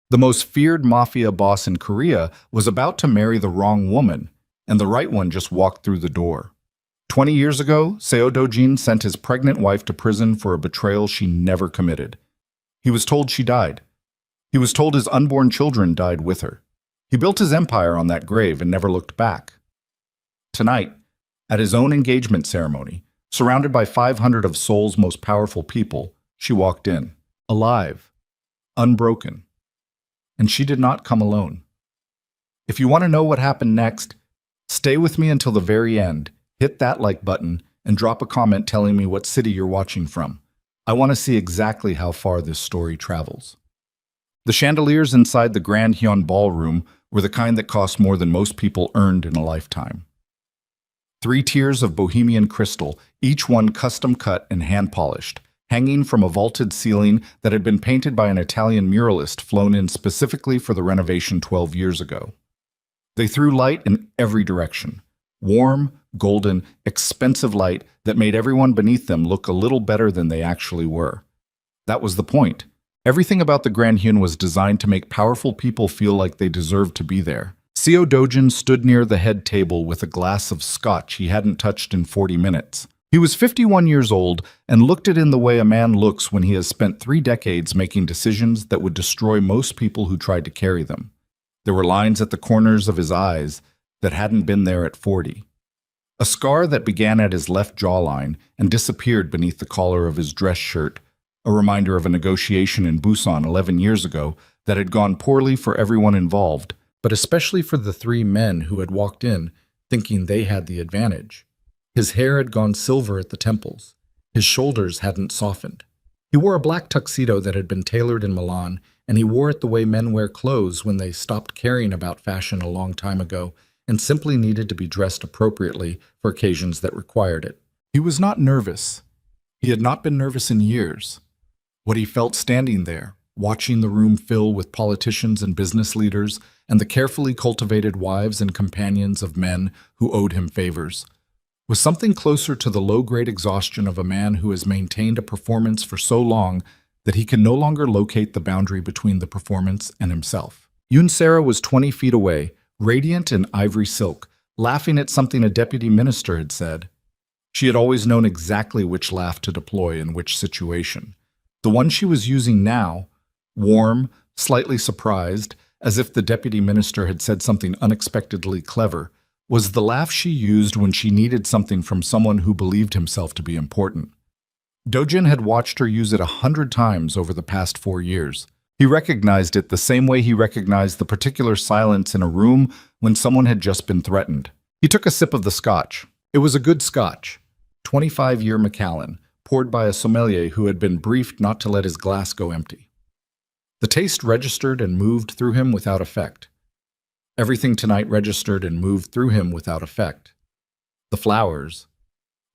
The most feared mafia boss in Korea was about to marry the wrong woman, and the right one just walked through the door. 20 years ago, Seo Do-jin sent his pregnant wife to prison for a betrayal she never committed. He was told she died. He was told his unborn children died with her. He built his empire on that grave and never looked back. Tonight, at his own engagement ceremony, surrounded by 500 of Seoul's most powerful people, she walked in, alive, unbroken. And she did not come alone. If you want to know what happened next, stay with me until the very end, hit that like button, and drop a comment telling me what city you're watching from. I want to see exactly how far this story travels. The chandeliers inside the Grand Hyun Ballroom were the kind that cost more than most people earned in a lifetime. 3 tiers of bohemian crystal, each one custom cut and hand-polished, hanging from a vaulted ceiling that had been painted by an Italian muralist flown in specifically for the renovation 12 years ago. They threw light in every direction. Warm, golden, expensive light that made everyone beneath them look a little better than they actually were. That was the point. Everything about the Grand Hyun was designed to make powerful people feel like they deserved to be there. Seo Do-jin stood near the head table with a glass of scotch he hadn't touched in 40 minutes. He was 51 years old and looked it in the way a man looks when he has spent 3 decades making decisions that would destroy most people who tried to carry them. There were lines at the corners of his eyes that hadn't been there at 40. A scar that began at his left jawline and disappeared beneath the collar of his dress shirt, a reminder of a negotiation in Busan 11 years ago that had gone poorly for everyone involved, but especially for the 3 men who had walked in thinking they had the advantage. His hair had gone silver at the temples. His shoulders hadn't softened. He wore a black tuxedo that had been tailored in Milan, and he wore it the way men wear clothes when they stopped caring about fashion a long time ago and simply needed to be dressed appropriately for occasions that required it. He was not nervous. He had not been nervous in years. What he felt standing there, watching the room fill with politicians and business leaders and the carefully cultivated wives and companions of men who owed him favors, was something closer to the low-grade exhaustion of a man who has maintained a performance for so long that he can no longer locate the boundary between the performance and himself. Yoon Sara was 20 feet away, radiant in ivory silk, laughing at something a deputy minister had said. She had always known exactly which laugh to deploy in which situation. The one she was using now, warm, slightly surprised, as if the deputy minister had said something unexpectedly clever, was the laugh she used when she needed something from someone who believed himself to be important. Do-jin had watched her use it 100 times over the past 4 years. He recognized it the same way he recognized the particular silence in a room when someone had just been threatened. He took a sip of the scotch. It was a good scotch, 25-year Macallan, poured by a sommelier who had been briefed not to let his glass go empty. The taste registered and moved through him without effect. Everything tonight registered and moved through him without effect. The flowers,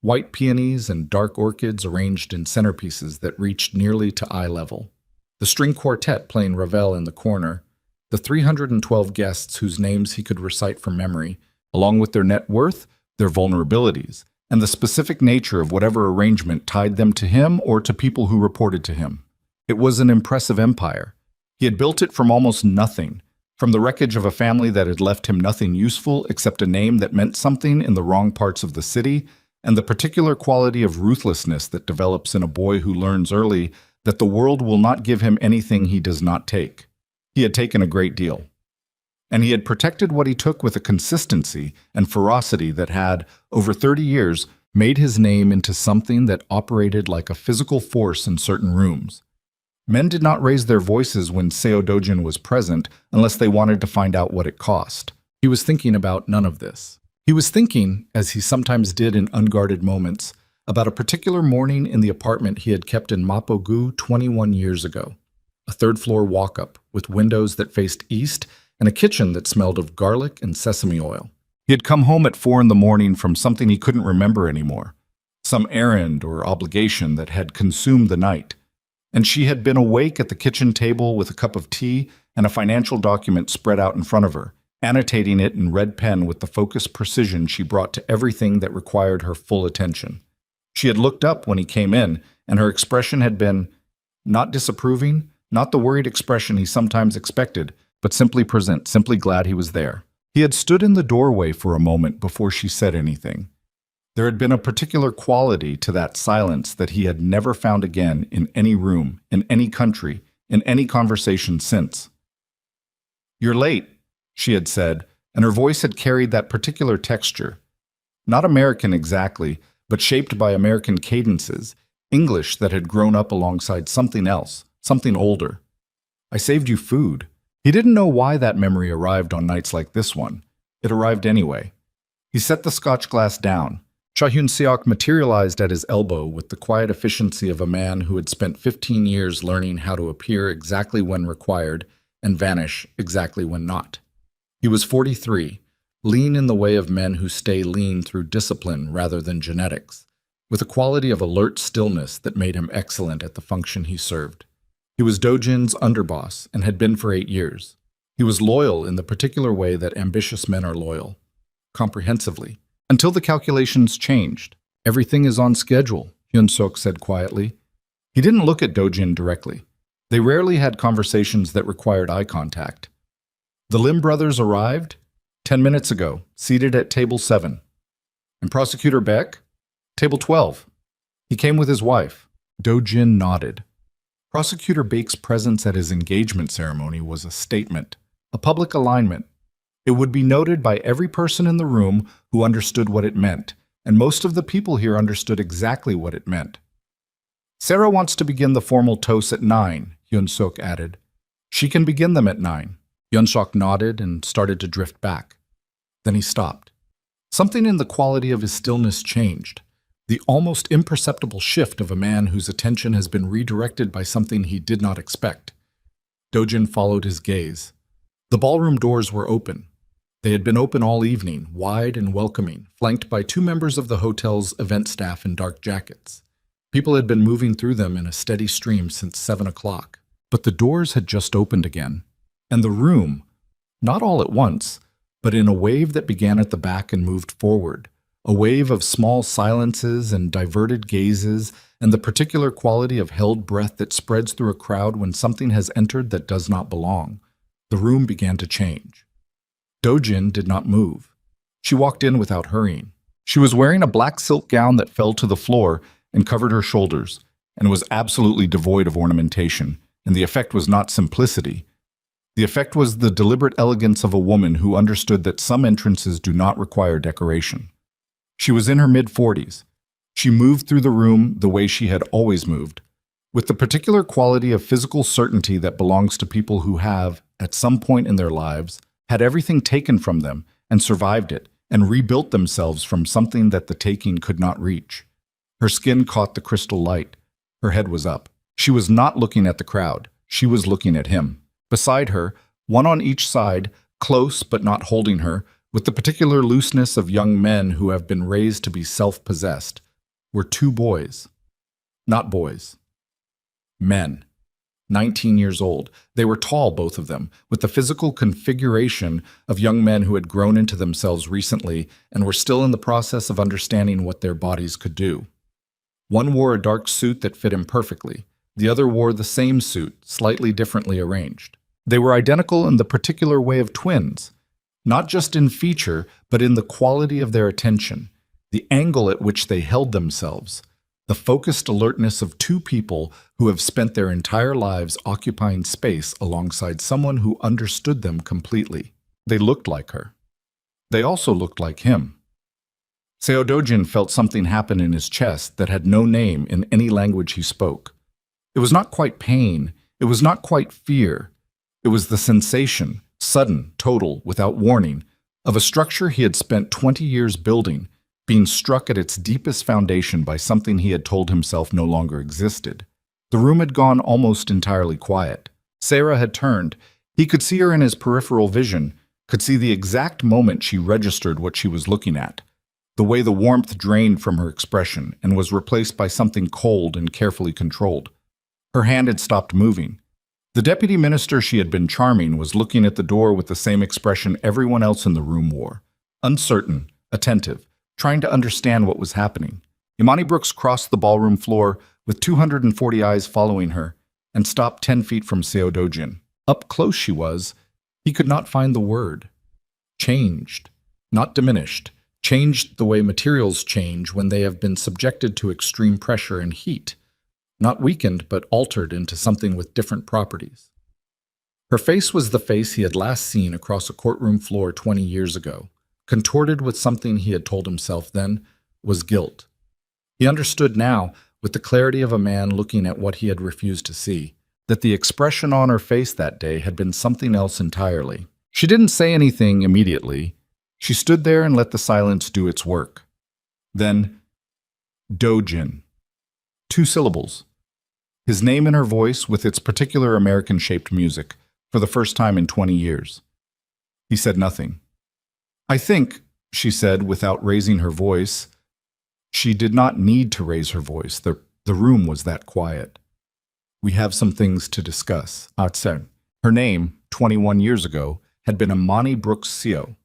white peonies and dark orchids arranged in centerpieces that reached nearly to eye level. The string quartet playing Ravel in the corner, the 312 guests whose names he could recite from memory, along with their net worth, their vulnerabilities, and the specific nature of whatever arrangement tied them to him or to people who reported to him. It was an impressive empire. He had built it from almost nothing, from the wreckage of a family that had left him nothing useful except a name that meant something in the wrong parts of the city, and the particular quality of ruthlessness that develops in a boy who learns early that the world will not give him anything he does not take. He had taken a great deal. And he had protected what he took with a consistency and ferocity that had, over 30 years, made his name into something that operated like a physical force in certain rooms. Men did not raise their voices when Seo Do-jin was present unless they wanted to find out what it cost. He was thinking about none of this. He was thinking, as he sometimes did in unguarded moments, about a particular morning in the apartment he had kept in Mapo-gu 21 years ago. A third-floor walk-up with windows that faced east and a kitchen that smelled of garlic and sesame oil. He had come home at 4 in the morning from something he couldn't remember anymore, some errand or obligation that had consumed the night, and she had been awake at the kitchen table with a cup of tea and a financial document spread out in front of her, annotating it in red pen with the focused precision she brought to everything that required her full attention. She had looked up when he came in, and her expression had been not disapproving, Not the worried expression he sometimes expected, but simply present, simply glad he was there. He had stood in the doorway for a moment before she said anything. There had been a particular quality to that silence that he had never found again in any room, in any country, in any conversation since. "You're late," she had said, and her voice had carried that particular texture. Not American exactly, but shaped by American cadences, English that had grown up alongside something else, something older. "I saved you food." He didn't know why that memory arrived on nights like this one. It arrived anyway. He set the scotch glass down. Cha Hyun-seok materialized at his elbow with the quiet efficiency of a man who had spent 15 years learning how to appear exactly when required and vanish exactly when not. He was 43, lean in the way of men who stay lean through discipline rather than genetics, with a quality of alert stillness that made him excellent at the function he served. He was Do-jin's underboss and had been for 8 years. He was loyal in the particular way that ambitious men are loyal, comprehensively, until the calculations changed. "Everything is on schedule," Hyun-seok said quietly. He didn't look at Do-jin directly. They rarely had conversations that required eye contact. "The Lim brothers arrived 10 minutes ago, seated at table 7. And Prosecutor Beck? Table 12. He came with his wife." Do-jin nodded. Prosecutor Beck's presence at his engagement ceremony was a statement, a public alignment. It would be noted by every person in the room who understood what it meant, and most of the people here understood exactly what it meant. "Sarah wants to begin the formal toasts at 9, Hyun-seok added. "She can begin them at 9. Hyun-seok nodded and started to drift back. Then he stopped. Something in the quality of his stillness changed. The almost imperceptible shift of a man whose attention has been redirected by something he did not expect. Do-jin followed his gaze. The ballroom doors were open. They had been open all evening, wide and welcoming, flanked by 2 members of the hotel's event staff in dark jackets. People had been moving through them in a steady stream since 7 o'clock. But the doors had just opened again. And the room, not all at once, but in a wave that began at the back and moved forward, a wave of small silences and diverted gazes and the particular quality of held breath that spreads through a crowd when something has entered that does not belong. The room began to change. Do-jin did not move. She walked in without hurrying. She was wearing a black silk gown that fell to the floor and covered her shoulders, and was absolutely devoid of ornamentation, and the effect was not simplicity. The effect was the deliberate elegance of a woman who understood that some entrances do not require decoration. She was in her mid-40s. She moved through the room the way she had always moved, with the particular quality of physical certainty that belongs to people who have, at some point in their lives, had everything taken from them and survived it and rebuilt themselves from something that the taking could not reach. Her skin caught the crystal light. Her head was up. She was not looking at the crowd. She was looking at him. Beside her, one on each side, close but not holding her, with the particular looseness of young men who have been raised to be self-possessed, were 2 boys. Not boys. Men. 19 years old. They were tall, both of them, with the physical configuration of young men who had grown into themselves recently and were still in the process of understanding what their bodies could do. One wore a dark suit that fit him perfectly. The other wore the same suit, slightly differently arranged. They were identical in the particular way of twins, not just in feature, but in the quality of their attention, the angle at which they held themselves, the focused alertness of 2 people who have spent their entire lives occupying space alongside someone who understood them completely. They looked like her. They also looked like him. Seo Do-jin felt something happen in his chest that had no name in any language he spoke. It was not quite pain. It was not quite fear. It was the sensation, sudden, total, without warning, of a structure he had spent 20 years building, being struck at its deepest foundation by something he had told himself no longer existed. The room had gone almost entirely quiet. Sarah had turned. He could see her in his peripheral vision, could see the exact moment she registered what she was looking at, the way the warmth drained from her expression and was replaced by something cold and carefully controlled. Her hand had stopped moving. The deputy minister she had been charming was looking at the door with the same expression everyone else in the room wore, uncertain, attentive, trying to understand what was happening. Imani Brooks crossed the ballroom floor with 240 eyes following her. and stopped 10 feet from Seo Dojin. Up close she was, he could not find the word. Changed, not diminished, changed the way materials change when they have been subjected to extreme pressure and heat. Not weakened, but altered into something with different properties. Her face was the face he had last seen across a courtroom floor 20 years ago, contorted with something he had told himself then was guilt. He understood now, with the clarity of a man looking at what he had refused to see, that the expression on her face that day had been something else entirely. She didn't say anything immediately. She stood there and let the silence do its work. Then, Dojin. 2 syllables. His name in her voice with its particular American-shaped music, for the first time in 20 years. He said nothing. I think, she said without raising her voice. She did not need to raise her voice. The room was that quiet. We have some things to discuss. Atsen. Her name, 21 years ago, had been Amani Brooks Seo.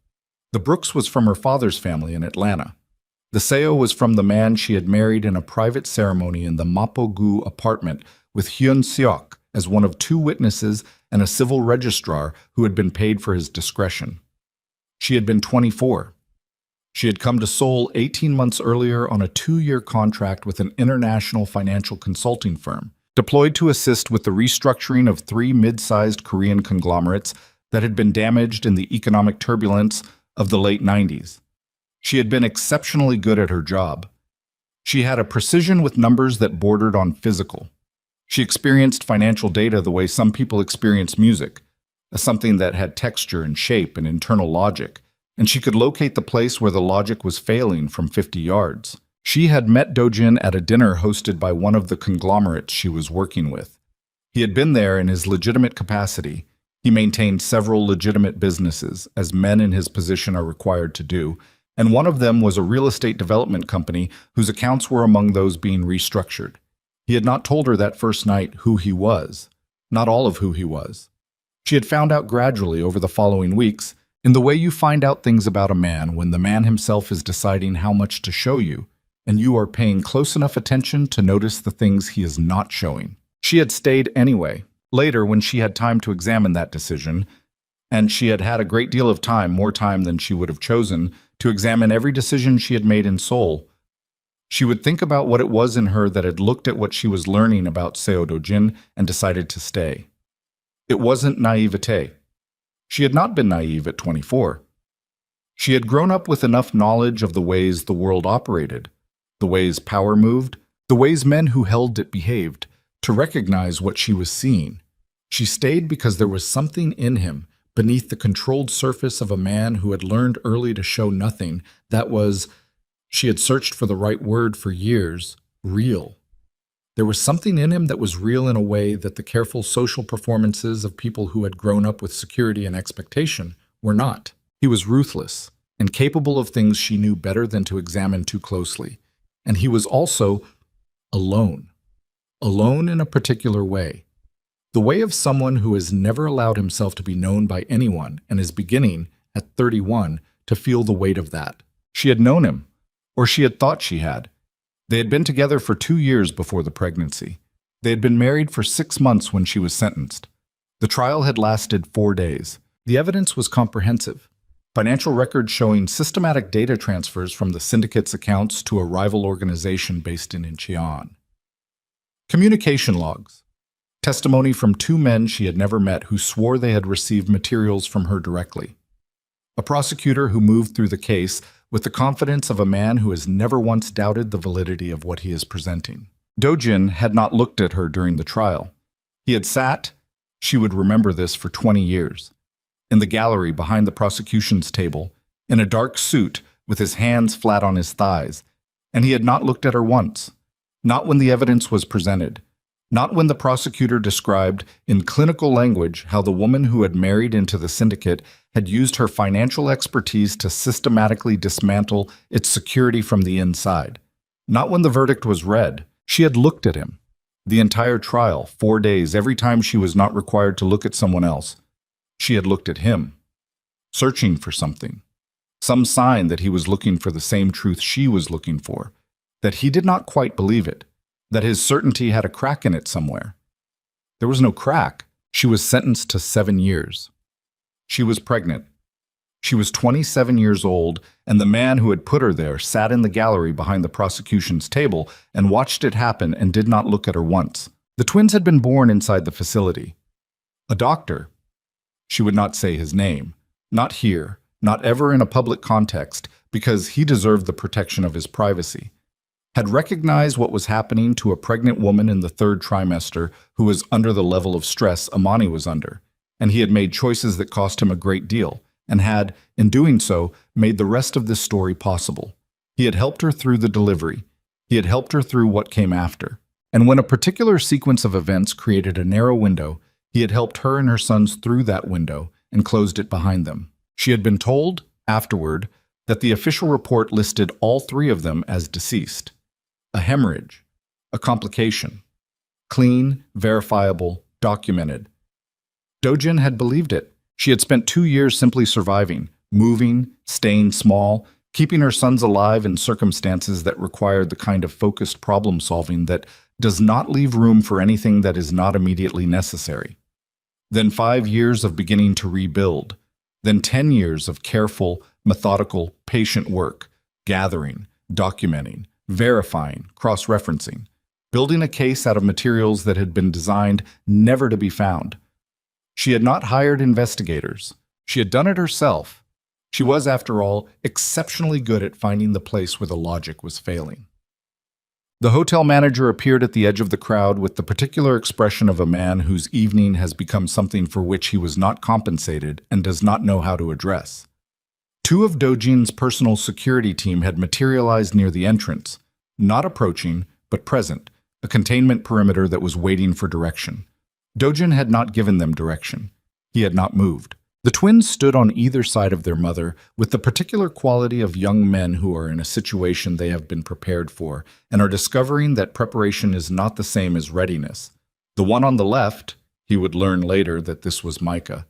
The Brooks was from her father's family in Atlanta. The Seo was from the man she had married in a private ceremony in the Mapo-gu apartment with Hyun Seok as one of 2 witnesses and a civil registrar who had been paid for his discretion. She had been 24. She had come to Seoul 18 months earlier on a 2-year contract with an international financial consulting firm, deployed to assist with the restructuring of 3 mid-sized Korean conglomerates that had been damaged in the economic turbulence of the late 90s. She had been exceptionally good at her job. She had a precision with numbers that bordered on physical. She experienced financial data the way some people experience music, as something that had texture and shape and internal logic, and she could locate the place where the logic was failing from 50 yards. She had met Dojin at a dinner hosted by one of the conglomerates she was working with. He had been there in his legitimate capacity. He maintained several legitimate businesses, as men in his position are required to do, and one of them was a real estate development company whose accounts were among those being restructured. He had not told her that first night who he was, not all of who he was. She had found out gradually over the following weeks, in the way you find out things about a man when the man himself is deciding how much to show you, and you are paying close enough attention to notice the things he is not showing. She had stayed anyway. Later, when she had time to examine that decision, and she had had a great deal of time, more time than she would have chosen, to examine every decision she had made in Seoul, she would think about what it was in her that had looked at what she was learning about Seo Dojin and decided to stay. It wasn't naivete. She had not been naive at 24. She had grown up with enough knowledge of the ways the world operated, the ways power moved, the ways men who held it behaved, to recognize what she was seeing. She stayed because there was something in him, beneath the controlled surface of a man who had learned early to show nothing, that was, she had searched for the right word for years, real. There was something in him that was real in a way that the careful social performances of people who had grown up with security and expectation were not. He was ruthless and capable of things she knew better than to examine too closely. And he was also alone. Alone in a particular way. The way of someone who has never allowed himself to be known by anyone and is beginning, at 31, to feel the weight of that. She had known him, or she had thought she had. They had been together for 2 years before the pregnancy. They had been married for 6 months when she was sentenced. The trial had lasted 4 days. The evidence was comprehensive. Financial records showing systematic data transfers from the syndicate's accounts to a rival organization based in Incheon. Communication logs. Testimony from 2 men she had never met who swore they had received materials from her directly. A prosecutor who moved through the case with the confidence of a man who has never once doubted the validity of what he is presenting. Dojin had not looked at her during the trial. He had sat, she would remember this for 20 years, in the gallery behind the prosecution's table, in a dark suit with his hands flat on his thighs, and he had not looked at her once, not when the evidence was presented, not when the prosecutor described in clinical language how the woman who had married into the syndicate had used her financial expertise to systematically dismantle its security from the inside. Not when the verdict was read. She had looked at him. The entire trial, 4 days, every time she was not required to look at someone else. She had looked at him, searching for something. Some sign that he was looking for the same truth she was looking for, that he did not quite believe it, that his certainty had a crack in it somewhere. There was no crack. She was sentenced to 7 years. She was pregnant. She was 27 years old, and the man who had put her there sat in the gallery behind the prosecution's table and watched it happen and did not look at her once. The twins had been born inside the facility. A doctor, she would not say his name, not here, not ever in a public context, because he deserved the protection of his privacy, had recognized what was happening to a pregnant woman in the 3rd trimester who was under the level of stress Amani was under, and he had made choices that cost him a great deal, and had, in doing so, made the rest of this story possible. He had helped her through the delivery. He had helped her through what came after. And when a particular sequence of events created a narrow window, he had helped her and her sons through that window and closed it behind them. She had been told, afterward, that the official report listed all 3 of them as deceased. A hemorrhage, a complication. Clean, verifiable, documented. Dojin had believed it. She had spent 2 years simply surviving, moving, staying small, keeping her sons alive in circumstances that required the kind of focused problem-solving that does not leave room for anything that is not immediately necessary. Then 5 years of beginning to rebuild. Then 10 years of careful, methodical, patient work, gathering, documenting, verifying, cross-referencing, building a case out of materials that had been designed never to be found. She had not hired investigators. She had done it herself. She was, after all, exceptionally good at finding the place where the logic was failing. The hotel manager appeared at the edge of the crowd with the particular expression of a man whose evening has become something for which he was not compensated and does not know how to address. 2 of Dojin's personal security team had materialized near the entrance, not approaching, but present, a containment perimeter that was waiting for direction. Dojin had not given them direction. He had not moved. The twins stood on either side of their mother with the particular quality of young men who are in a situation they have been prepared for and are discovering that preparation is not the same as readiness. The one on the left, he would learn later that this was Micah,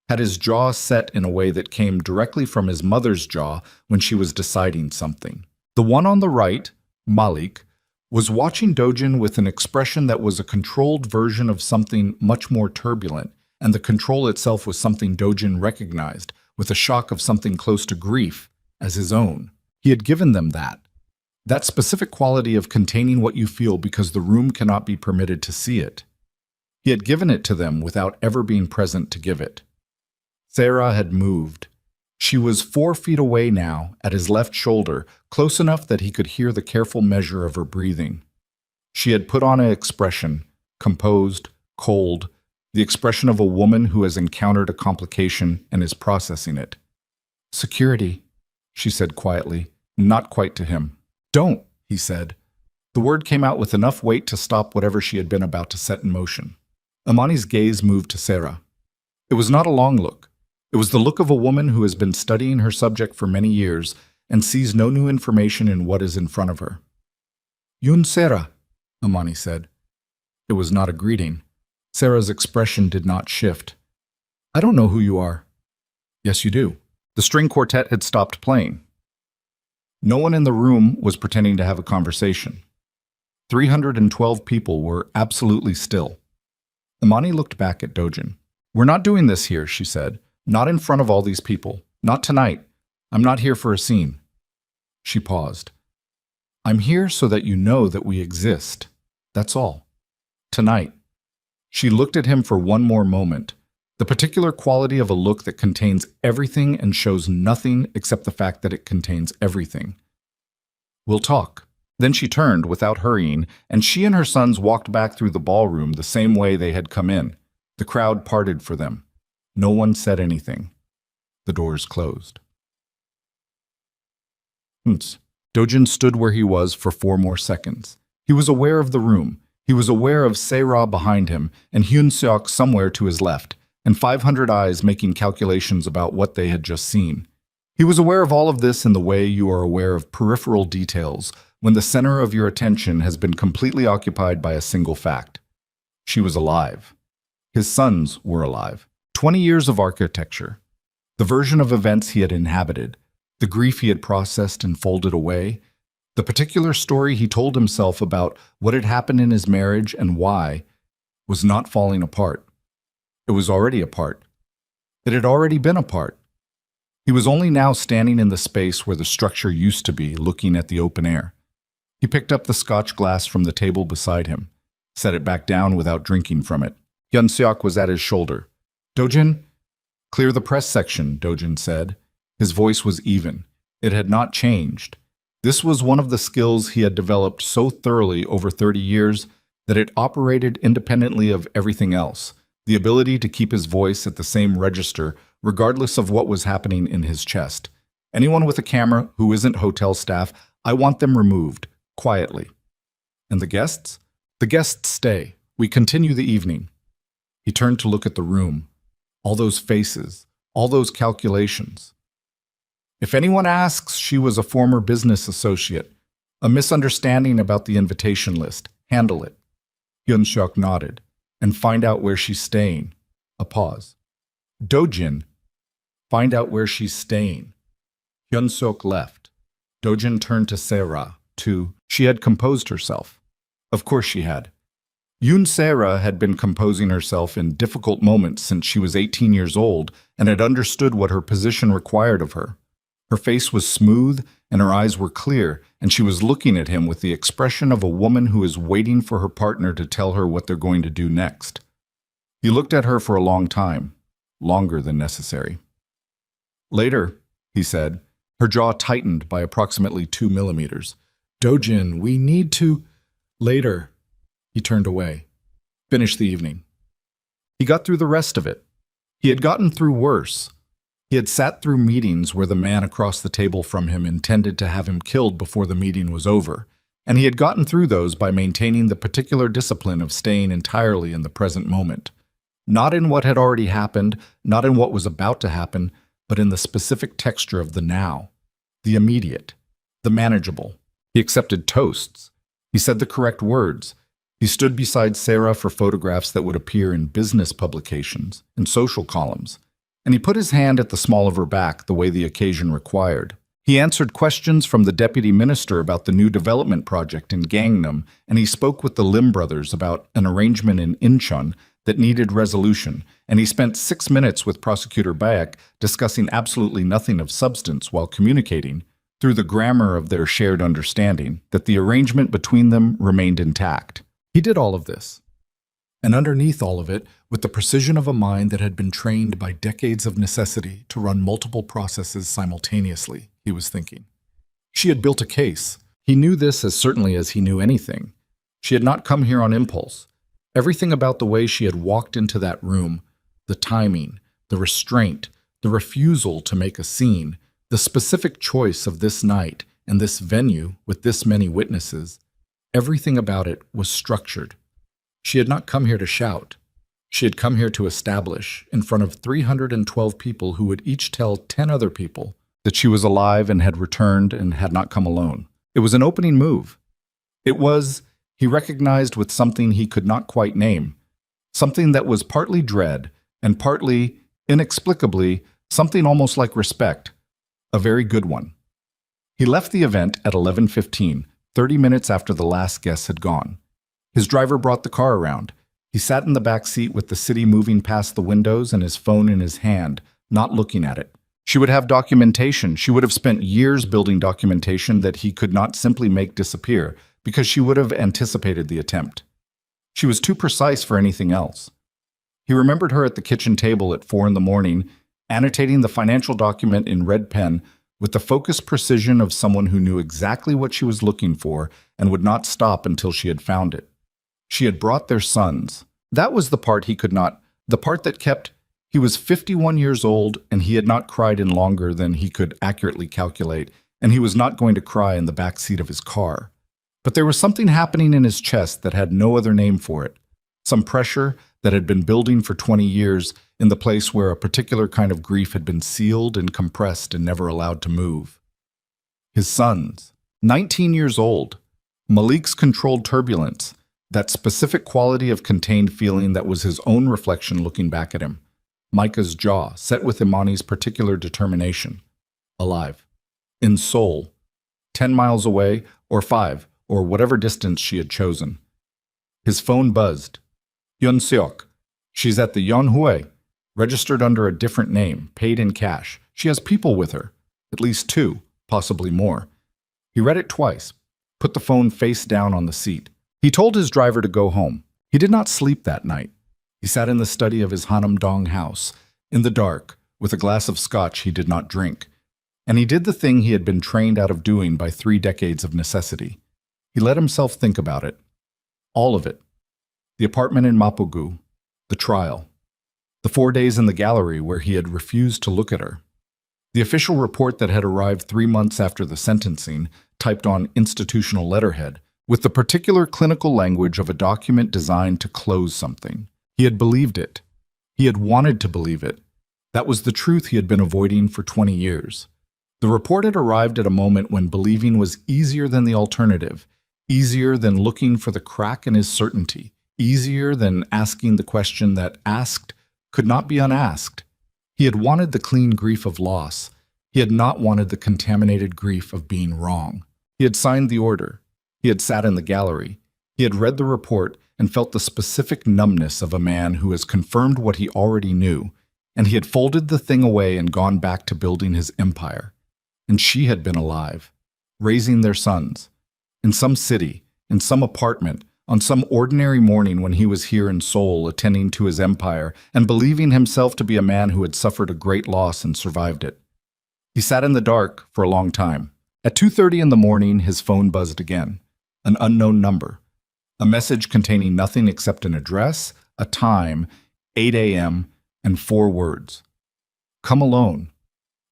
had his jaw set in a way that came directly from his mother's jaw when she was deciding something. The one on the right, Malik, was watching Dojin with an expression that was a controlled version of something much more turbulent, and the control itself was something Dojin recognized, with a shock of something close to grief, as his own. He had given them that specific quality of containing what you feel because the room cannot be permitted to see it. He had given it to them without ever being present to give it. Sarah had moved. She was 4 feet away now, at his left shoulder, close enough that he could hear the careful measure of her breathing. She had put on an expression, composed, cold, the expression of a woman who has encountered a complication and is processing it. "Security," she said quietly, not quite to him. "Don't," he said. The word came out with enough weight to stop whatever she had been about to set in motion. Amani's gaze moved to Sarah. It was not a long look. It was the look of a woman who has been studying her subject for many years and sees no new information in what is in front of her. "Yun Sarah," Amani said. It was not a greeting. Sarah's expression did not shift. "I don't know who you are." "Yes, you do." The string quartet had stopped playing. No one in the room was pretending to have a conversation. 312 people were absolutely still. Amani looked back at Dojin. "We're not doing this here," she said. "Not in front of all these people. Not tonight. I'm not here for a scene." She paused. "I'm here so that you know that we exist. That's all. Tonight." She looked at him for one more moment, the particular quality of a look that contains everything and shows nothing except the fact that it contains everything. "We'll talk." Then she turned without hurrying, and she and her sons walked back through the ballroom the same way they had come in. The crowd parted for them. No one said anything. The doors closed. Dojin stood where he was for 4 more seconds. He was aware of the room. He was aware of Se-Ra behind him and Hyun-seok somewhere to his left, and 500 eyes making calculations about what they had just seen. He was aware of all of this in the way you are aware of peripheral details when the center of your attention has been completely occupied by a single fact. She was alive. His sons were alive. 20 years of architecture. The version of events he had inhabited. The grief he had processed and folded away. The particular story he told himself about what had happened in his marriage and why was not falling apart. It was already apart. It had already been apart. He was only now standing in the space where the structure used to be, looking at the open air. He picked up the scotch glass from the table beside him, set it back down without drinking from it. Hyun-seok was at his shoulder. "Dojin?" "Clear the press section," Dojin said. His voice was even. It had not changed. This was one of the skills he had developed so thoroughly over 30 years that it operated independently of everything else, the ability to keep his voice at the same register regardless of what was happening in his chest. "Anyone with a camera who isn't hotel staff, I want them removed, quietly." "And the guests?" "The guests stay. We continue the evening." He turned to look at the room. All those faces, all those calculations. If anyone asks, she was a former business associate. A misunderstanding about the invitation list. Handle it. Hyun-seok nodded. "And find out where she's staying." A pause. "Dojin, find out where she's staying." Hyun-seok left. Dojin turned to Sera, too. She had composed herself. Of course she had. Yoon Sera had been composing herself in difficult moments since she was 18 years old and had understood what her position required of her. Her face was smooth and her eyes were clear, and she was looking at him with the expression of a woman who is waiting for her partner to tell her what they're going to do next. He looked at her for a long time, longer than necessary. "Later," he said, her jaw tightened by approximately 2 millimeters. "Dojin, we need to—" "Later." He turned away. Finish the evening. He got through the rest of it. He had gotten through worse. He had sat through meetings where the man across the table from him intended to have him killed before the meeting was over, and he had gotten through those by maintaining the particular discipline of staying entirely in the present moment. Not in what had already happened, not in what was about to happen, but in the specific texture of the now, the immediate, the manageable. He accepted toasts. He said the correct words. He stood beside Sarah for photographs that would appear in business publications and social columns, and he put his hand at the small of her back the way the occasion required. He answered questions from the deputy minister about the new development project in Gangnam, and he spoke with the Lim brothers about an arrangement in Incheon that needed resolution, and he spent 6 minutes with Prosecutor Baek discussing absolutely nothing of substance while communicating, through the grammar of their shared understanding, that the arrangement between them remained intact. He did all of this. And underneath all of it, with the precision of a mind that had been trained by decades of necessity to run multiple processes simultaneously, he was thinking. She had built a case. He knew this as certainly as he knew anything. She had not come here on impulse. Everything about the way she had walked into that room, the timing, the restraint, the refusal to make a scene, the specific choice of this night and this venue with this many witnesses, everything about it was structured. She had not come here to shout. She had come here to establish, in front of 312 people who would each tell 10 other people, that she was alive and had returned and had not come alone. It was an opening move. It was, he recognized with something he could not quite name, something that was partly dread and partly, inexplicably, something almost like respect, a very good one. He left the event at 11:15, 30 minutes after the last guest had gone. His driver brought the car around. He sat in the back seat with the city moving past the windows and his phone in his hand, not looking at it. She would have documentation. She would have spent years building documentation that he could not simply make disappear, because she would have anticipated the attempt. She was too precise for anything else. He remembered her at the kitchen table at 4 a.m, annotating the financial document in red pen with the focused precision of someone who knew exactly what she was looking for and would not stop until she had found it. She had brought their sons. That was the part he could not, the part that kept. He was 51 years old, and he had not cried in longer than he could accurately calculate, and he was not going to cry in the back seat of his car. But there was something happening in his chest that had no other name for it, some pressure that had been building for 20 years in the place where a particular kind of grief had been sealed and compressed and never allowed to move. His sons, 19 years old, Malik's controlled turbulence, that specific quality of contained feeling that was his own reflection looking back at him, Micah's jaw set with Imani's particular determination, alive, in Seoul, 10 miles away or 5, or whatever distance she had chosen. His phone buzzed. Hyun-seok. She's at the Yeonhue, registered under a different name, paid in cash. She has people with her, at least two, possibly more. He read it twice, put the phone face down on the seat. He told his driver to go home. He did not sleep that night. He sat in the study of his Hanam-dong house, in the dark, with a glass of scotch he did not drink. And he did the thing he had been trained out of doing by 3 decades of necessity. He let himself think about it. All of it. The apartment in Mapogu, the trial, the 4 days in the gallery where he had refused to look at her, the official report that had arrived 3 months after the sentencing, typed on institutional letterhead, with the particular clinical language of a document designed to close something. He had believed it. He had wanted to believe it. That was the truth he had been avoiding for 20 years. The report had arrived at a moment when believing was easier than the alternative, easier than looking for the crack in his certainty, easier than asking the question that, asked, could not be unasked. He had wanted the clean grief of loss. He had not wanted the contaminated grief of being wrong. He had signed the order. He had sat in the gallery. He had read the report and felt the specific numbness of a man who has confirmed what he already knew, and he had folded the thing away and gone back to building his empire. And she had been alive, raising their sons, in some city, in some apartment, on some ordinary morning when he was here in Seoul attending to his empire and believing himself to be a man who had suffered a great loss and survived it. He sat in the dark for a long time. At 2:30 in the morning, his phone buzzed again. An unknown number. A message containing nothing except an address, a time, 8 a.m., and 4 words. Come alone.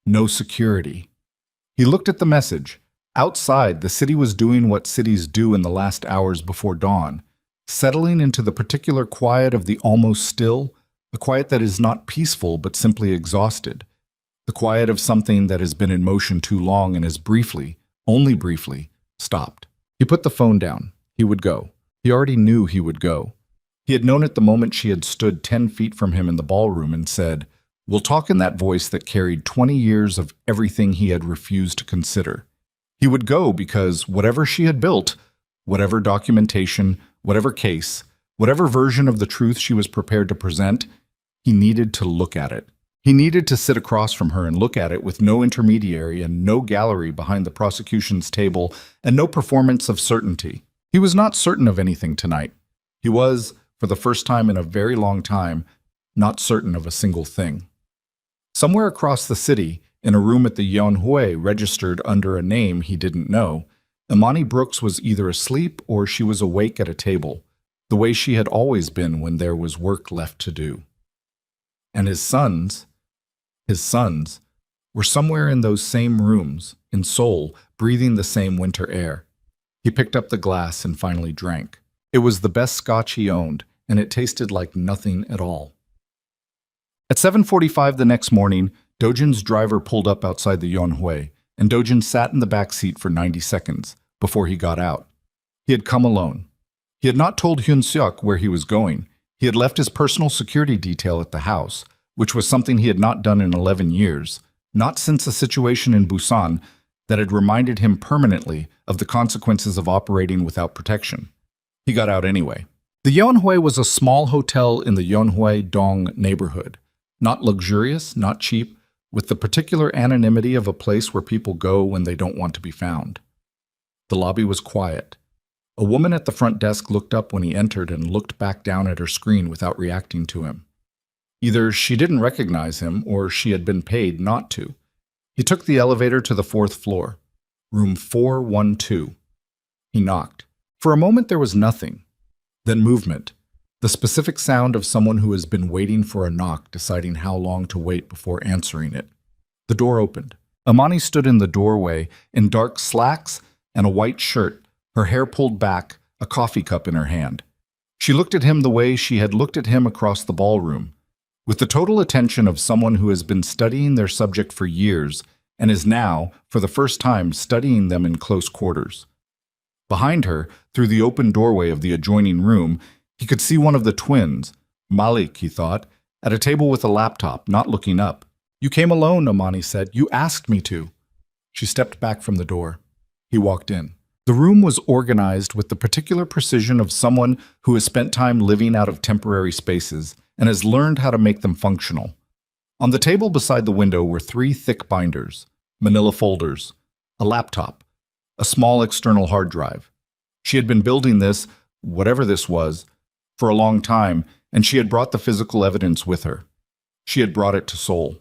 No security. He looked at the message. Outside, the city was doing what cities do in the last hours before dawn, settling into the particular quiet of the almost still, a quiet that is not peaceful but simply exhausted, the quiet of something that has been in motion too long and has briefly, only briefly, stopped. He put the phone down. He would go. He already knew he would go. He had known it the moment she had stood 10 feet from him in the ballroom and said, "We'll talk," in that voice that carried 20 years of everything he had refused to consider. He would go because whatever she had built, whatever documentation, whatever case, whatever version of the truth she was prepared to present, he needed to look at it. He needed to sit across from her and look at it with no intermediary and no gallery behind the prosecution's table and no performance of certainty. He was not certain of anything tonight. He was, for the first time in a very long time, not certain of a single thing. Somewhere across the city, in a room at the Yeonhue registered under a name he didn't know, Imani Brooks was either asleep or she was awake at a table, the way she had always been when there was work left to do. And his sons, were somewhere in those same rooms, in Seoul, breathing the same winter air. He picked up the glass and finally drank. It was the best scotch he owned, and it tasted like nothing at all. At 7:45 the next morning, Dojin's driver pulled up outside the Yeonhue, and Dojin sat in the back seat for 90 seconds before he got out. He had come alone. He had not told Hyun-seok where he was going. He had left his personal security detail at the house, which was something he had not done in 11 years, not since a situation in Busan that had reminded him permanently of the consequences of operating without protection. He got out anyway. The Yeonhue was a small hotel in the Yeonhue-dong neighborhood, not luxurious, not cheap, with the particular anonymity of a place where people go when they don't want to be found. The lobby was quiet. A woman at the front desk looked up when he entered and looked back down at her screen without reacting to him. Either she didn't recognize him or she had been paid not to. He took the elevator to the 4th floor, room 412. He knocked. For a moment there was nothing, then movement, the specific sound of someone who has been waiting for a knock, deciding how long to wait before answering it. The door opened. Imani stood in the doorway in dark slacks and a white shirt, her hair pulled back, a coffee cup in her hand. She looked at him the way she had looked at him across the ballroom, with the total attention of someone who has been studying their subject for years and is now, for the first time, studying them in close quarters. Behind her, through the open doorway of the adjoining room, he could see one of the twins, Malik, he thought, at a table with a laptop, not looking up. "You came alone," Imani said. "You asked me to." She stepped back from the door. He walked in. The room was organized with the particular precision of someone who has spent time living out of temporary spaces and has learned how to make them functional. On the table beside the window were 3 thick binders, manila folders, a laptop, a small external hard drive. She had been building this, whatever this was, for a long time, and she had brought the physical evidence with her. She had brought it to Seoul.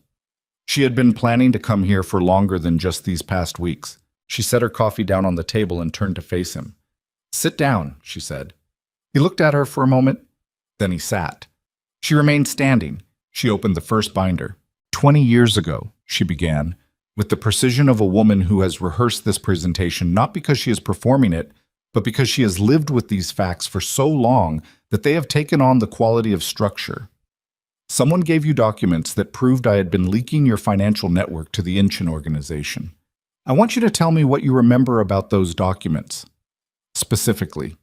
She had been planning to come here for longer than just these past weeks. She set her coffee down on the table and turned to face him. "Sit down," she said. He looked at her for a moment, then he sat. She remained standing. She opened the first binder. 20 years ago, she began, with the precision of a woman who has rehearsed this presentation not because she is performing it, but because she has lived with these facts for so long that they have taken on the quality of structure. "Someone gave you documents that proved I had been leaking your financial network to the Incheon organization. I want you to tell me what you remember about those documents. Specifically,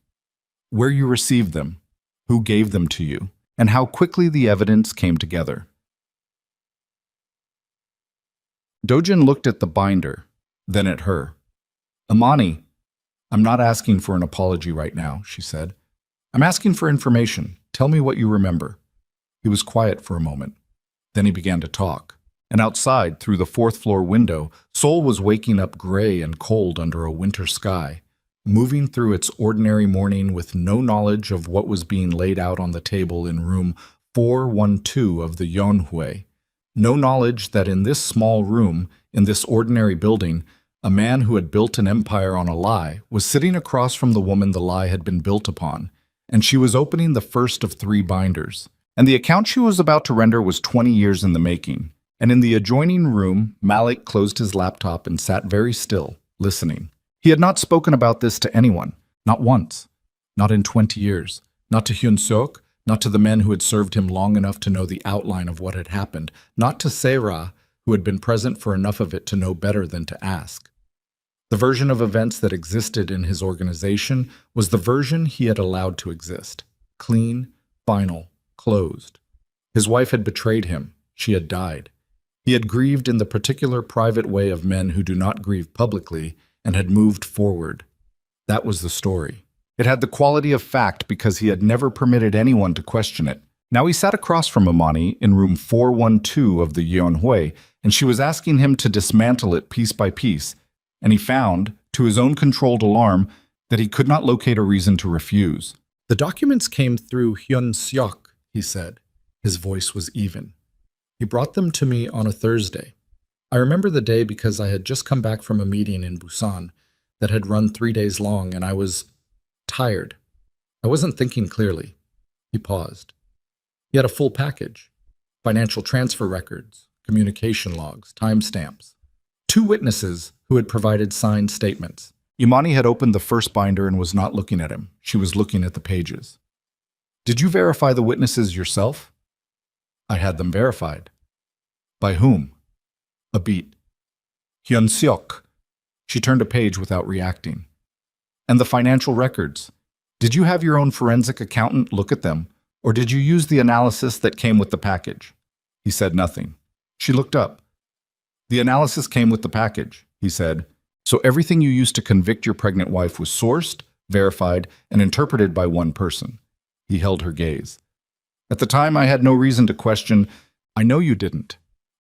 where you received them, who gave them to you, and how quickly the evidence came together." Dojin looked at the binder, then at her. "Amani, I'm not asking for an apology right now," she said. "I'm asking for information. Tell me what you remember." He was quiet for a moment. Then he began to talk. And outside, through the 4th-floor window, Seoul was waking up gray and cold under a winter sky, moving through its ordinary morning with no knowledge of what was being laid out on the table in room 412 of the Yeonhue. No knowledge that in this small room, in this ordinary building, a man who had built an empire on a lie was sitting across from the woman the lie had been built upon, and she was opening the first of 3 binders. And the account she was about to render was 20 years in the making. And in the adjoining room, Malik closed his laptop and sat very still, listening. He had not spoken about this to anyone, not once, not in 20 years, not to Hyun Seok, not to the men who had served him long enough to know the outline of what had happened, not to Se-ra, who had been present for enough of it to know better than to ask. The version of events that existed in his organization was the version he had allowed to exist. Clean, final, closed. His wife had betrayed him. She had died. He had grieved in the particular private way of men who do not grieve publicly and had moved forward. That was the story. It had the quality of fact because he had never permitted anyone to question it. Now he sat across from Amani in room 412 of the Yeonhue, and she was asking him to dismantle it piece by piece, and he found, to his own controlled alarm, that he could not locate a reason to refuse. "The documents came through Hyun Seok," he said. His voice was even. "He brought them to me on a Thursday. I remember the day because I had just come back from a meeting in Busan that had run 3 days long, and I was tired. I wasn't thinking clearly." He paused. He had a full package. Financial transfer records, communication logs, timestamps. 2 witnesses who had provided signed statements. Imani had opened the first binder and was not looking at him. She was looking at the pages. "Did you verify the witnesses yourself?" "I had them verified." "By whom?" A beat. "Hyun Seok." She turned a page without reacting. "And the financial records? Did you have your own forensic accountant look at them, or did you use the analysis that came with the package?" He said nothing. She looked up. "The analysis came with the package," he said. "So everything you used to convict your pregnant wife was sourced, verified, and interpreted by one person." He held her gaze. "At the time, I had no reason to question. I know you didn't."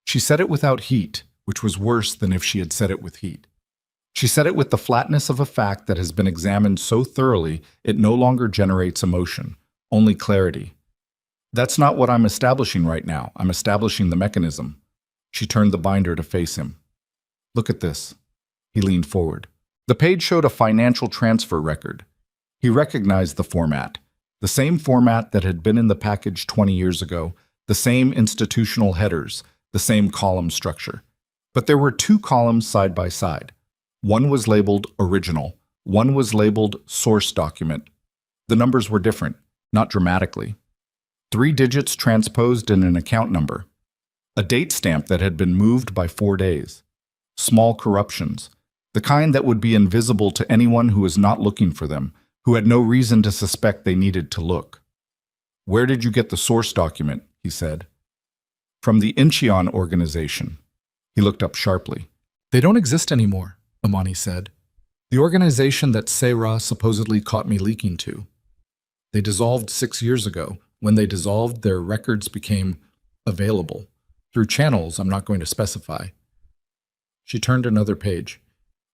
She said it without heat, which was worse than if she had said it with heat. She said it with the flatness of a fact that has been examined so thoroughly it no longer generates emotion, only clarity. "That's not what I'm establishing right now. I'm establishing the mechanism." She turned the binder to face him. "Look at this." He leaned forward. The page showed a financial transfer record. He recognized the format. The same format that had been in the package 20 years ago, the same institutional headers, the same column structure. But there were 2 columns side by side. One was labeled Original, one was labeled Source Document. The numbers were different, not dramatically. 3 digits transposed in an account number. A date stamp that had been moved by 4 days. Small corruptions, the kind that would be invisible to anyone who was not looking for them, who had no reason to suspect they needed to look. "Where did you get the source document?" he said. "From the Incheon organization." He looked up sharply. "They don't exist anymore," Amani said. The organization that Seira supposedly caught me leaking to. They dissolved 6 years ago. When they dissolved, their records became available through channels I'm not going to specify. She turned another page.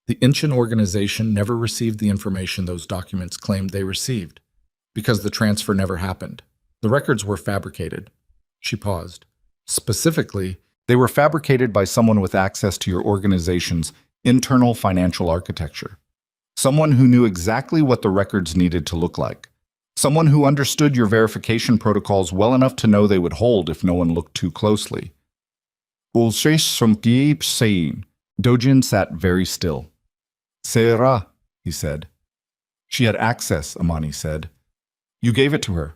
The Inchin organization never received the information those documents claimed they received, because the transfer never happened. The records were fabricated. She paused. Specifically, they were fabricated by someone with access to your organization's internal financial architecture. Someone who knew exactly what the records needed to look like. Someone who understood your verification protocols well enough to know they would hold if no one looked too closely. Dojin sat very still. Seira, he said. She had access, Amani said. You gave it to her.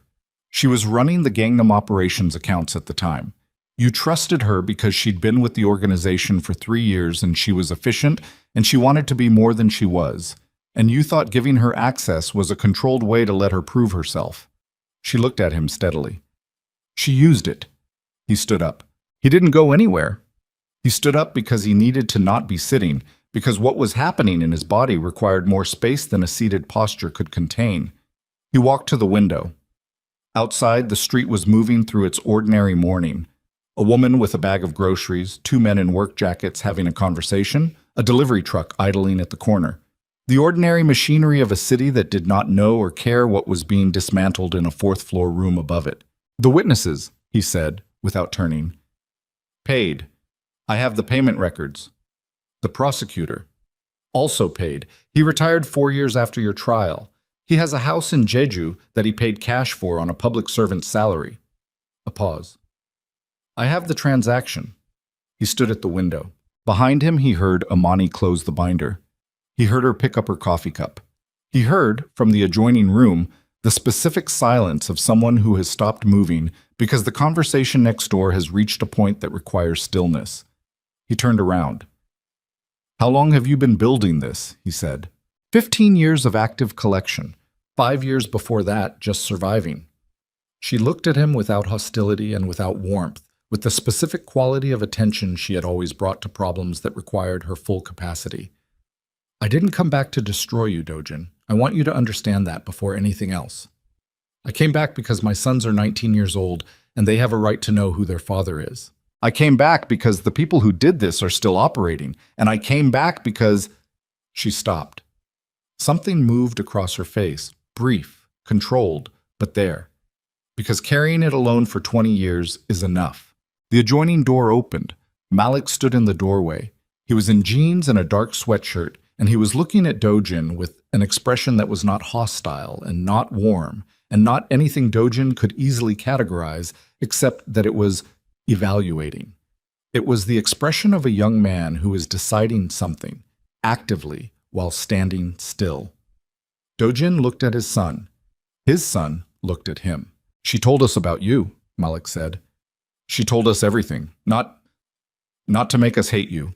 She was running the Gangnam operations accounts at the time. You trusted her because she'd been with the organization for 3 years and she was efficient and she wanted to be more than she was. And you thought giving her access was a controlled way to let her prove herself. She looked at him steadily. She used it. He stood up. He didn't go anywhere. He stood up because he needed to not be sitting, because what was happening in his body required more space than a seated posture could contain. He walked to the window. Outside, the street was moving through its ordinary morning. A woman with a bag of groceries, 2 men in work jackets having a conversation, a delivery truck idling at the corner. The ordinary machinery of a city that did not know or care what was being dismantled in a 4th-floor room above it. The witnesses, he said, without turning. Paid. I have the payment records. The prosecutor. Also paid. He retired 4 years after your trial. He has a house in Jeju that he paid cash for on a public servant's salary. A pause. I have the transaction. He stood at the window. Behind him, he heard Amani close the binder. He heard her pick up her coffee cup. He heard, from the adjoining room, the specific silence of someone who has stopped moving because the conversation next door has reached a point that requires stillness. He turned around. How long have you been building this? He said. 15 years of active collection. 5 years before that, just surviving. She looked at him without hostility and without warmth, with the specific quality of attention she had always brought to problems that required her full capacity. I didn't come back to destroy you, Dojin. I want you to understand that before anything else. I came back because my sons are 19 years old and they have a right to know who their father is. I came back because the people who did this are still operating, and I came back because... She stopped. Something moved across her face, brief, controlled, but there. Because carrying it alone for 20 years is enough. The adjoining door opened. Malik stood in the doorway. He was in jeans and a dark sweatshirt, and he was looking at Dojin with an expression that was not hostile and not warm, and not anything Dojin could easily categorize, except that it was evaluating. It was the expression of a young man who is deciding something, actively, while standing still. Dojin looked at his son. His son looked at him. She told us about you, Malik said. She told us everything, not to make us hate you.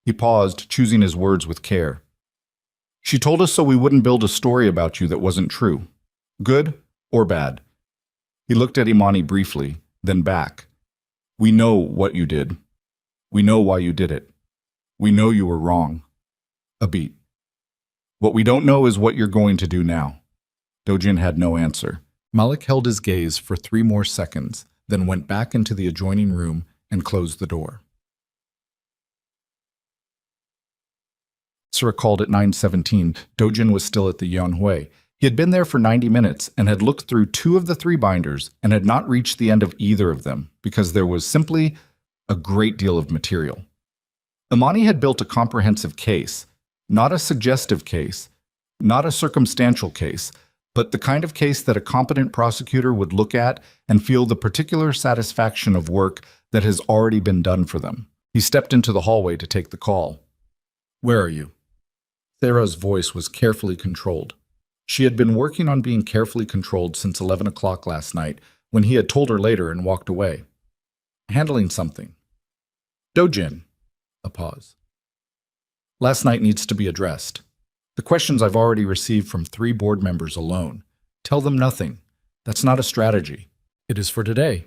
He paused, choosing his words with care. She told us so we wouldn't build a story about you that wasn't true, good or bad. He looked at Imani briefly, then back. We know what you did. We know why you did it. We know you were wrong. A beat. What we don't know is what you're going to do now. Dojin had no answer. Malik held his gaze for 3 more seconds, then went back into the adjoining room and closed the door. Sira called at 9:17. Dojin was still at the Yeonhui. He had been there for 90 minutes and had looked through 2 of the 3 binders and had not reached the end of either of them because there was simply a great deal of material. Imani had built a comprehensive case, not a suggestive case, not a circumstantial case, but the kind of case that a competent prosecutor would look at and feel the particular satisfaction of work that has already been done for them. He stepped into the hallway to take the call. Where are you? Sarah's voice was carefully controlled. She had been working on being carefully controlled since 11 o'clock last night, when he had told her later and walked away. Handling something. Dojin. A pause. Last night needs to be addressed. The questions I've already received from 3 board members alone. Tell them nothing. That's not a strategy. It is for today.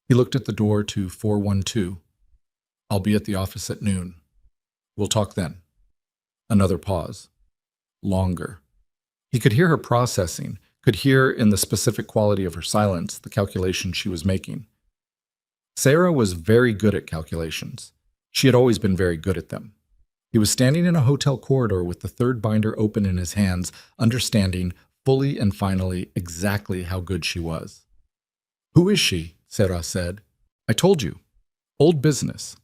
He looked at the door to 412. I'll be at the office at noon. We'll talk then. Another pause. longer. He could hear her processing, could hear in the specific quality of her silence the calculation she was making. Sarah was very good at calculations. She had always been very good at them. He was standing in a hotel corridor with the third binder open in his hands, understanding fully and finally exactly how good she was. "Who is she?" Sarah said. "I told you. Old business."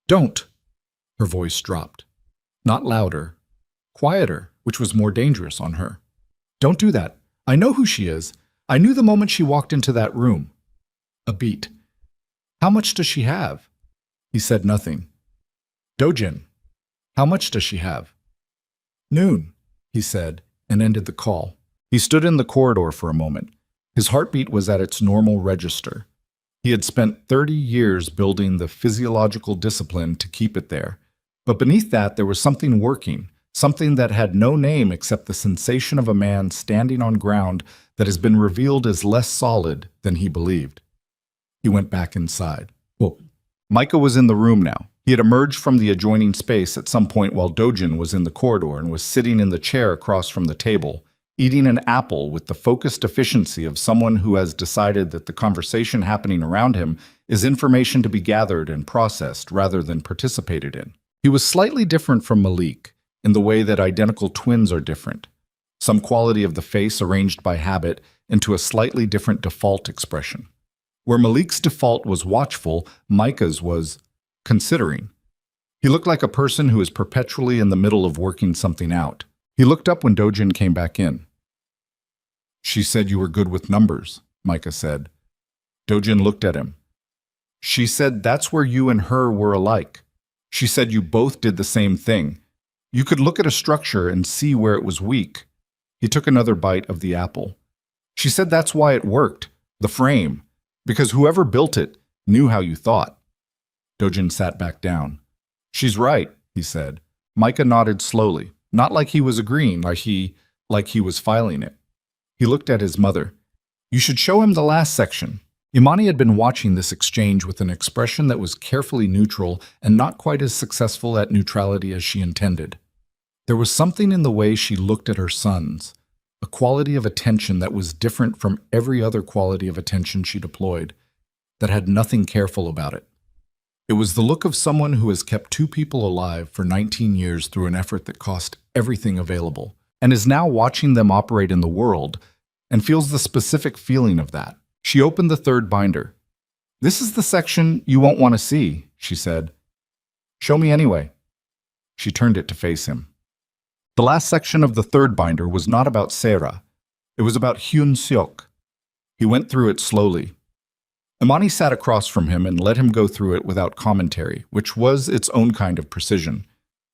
"Don't." Her voice dropped. Not louder. Quieter, which was more dangerous on her. "Don't do that. I know who she is. I knew the moment she walked into that room." A beat. "How much does she have?" He said nothing. "Dojin, how much does she have?" "Noon," he said, and ended the call. He stood in the corridor for a moment. His heartbeat was at its normal register. He had spent 30 years building the physiological discipline to keep it there. But beneath that, there was something working, something that had no name except the sensation of a man standing on ground that has been revealed as less solid than he believed. He went back inside. Well, Micah was in the room now. He had emerged from the adjoining space at some point while Dojin was in the corridor and was sitting in the chair across from the table, eating an apple with the focused efficiency of someone who has decided that the conversation happening around him is information to be gathered and processed rather than participated in. He was slightly different from Malik in the way that identical twins are different. Some quality of the face arranged by habit into a slightly different default expression. Where Malik's default was watchful, Micah's was considering. He looked like a person who is perpetually in the middle of working something out. He looked up when Dojin came back in. "She said you were good with numbers," Micah said. Dojin looked at him. "She said that's where you and her were alike. She said you both did the same thing. You could look at a structure and see where it was weak." He took another bite of the apple. "She said that's why it worked, the frame, because whoever built it knew how you thought." Dojin sat back down. "She's right," he said. Micah nodded slowly, not like he was agreeing, like he was filing it. He looked at his mother. "You should show him the last section." Imani had been watching this exchange with an expression that was carefully neutral and not quite as successful at neutrality as she intended. There was something in the way she looked at her sons, a quality of attention that was different from every other quality of attention she deployed, that had nothing careful about it. It was the look of someone who has kept two people alive for 19 years through an effort that cost everything available, and is now watching them operate in the world, and feels the specific feeling of that. She opened the third binder. "This is the section you won't want to see," she said. "Show me anyway." She turned it to face him. The last section of the third binder was not about Sarah. It was about Hyun Seok. He went through it slowly. Imani sat across from him and let him go through it without commentary, which was its own kind of precision.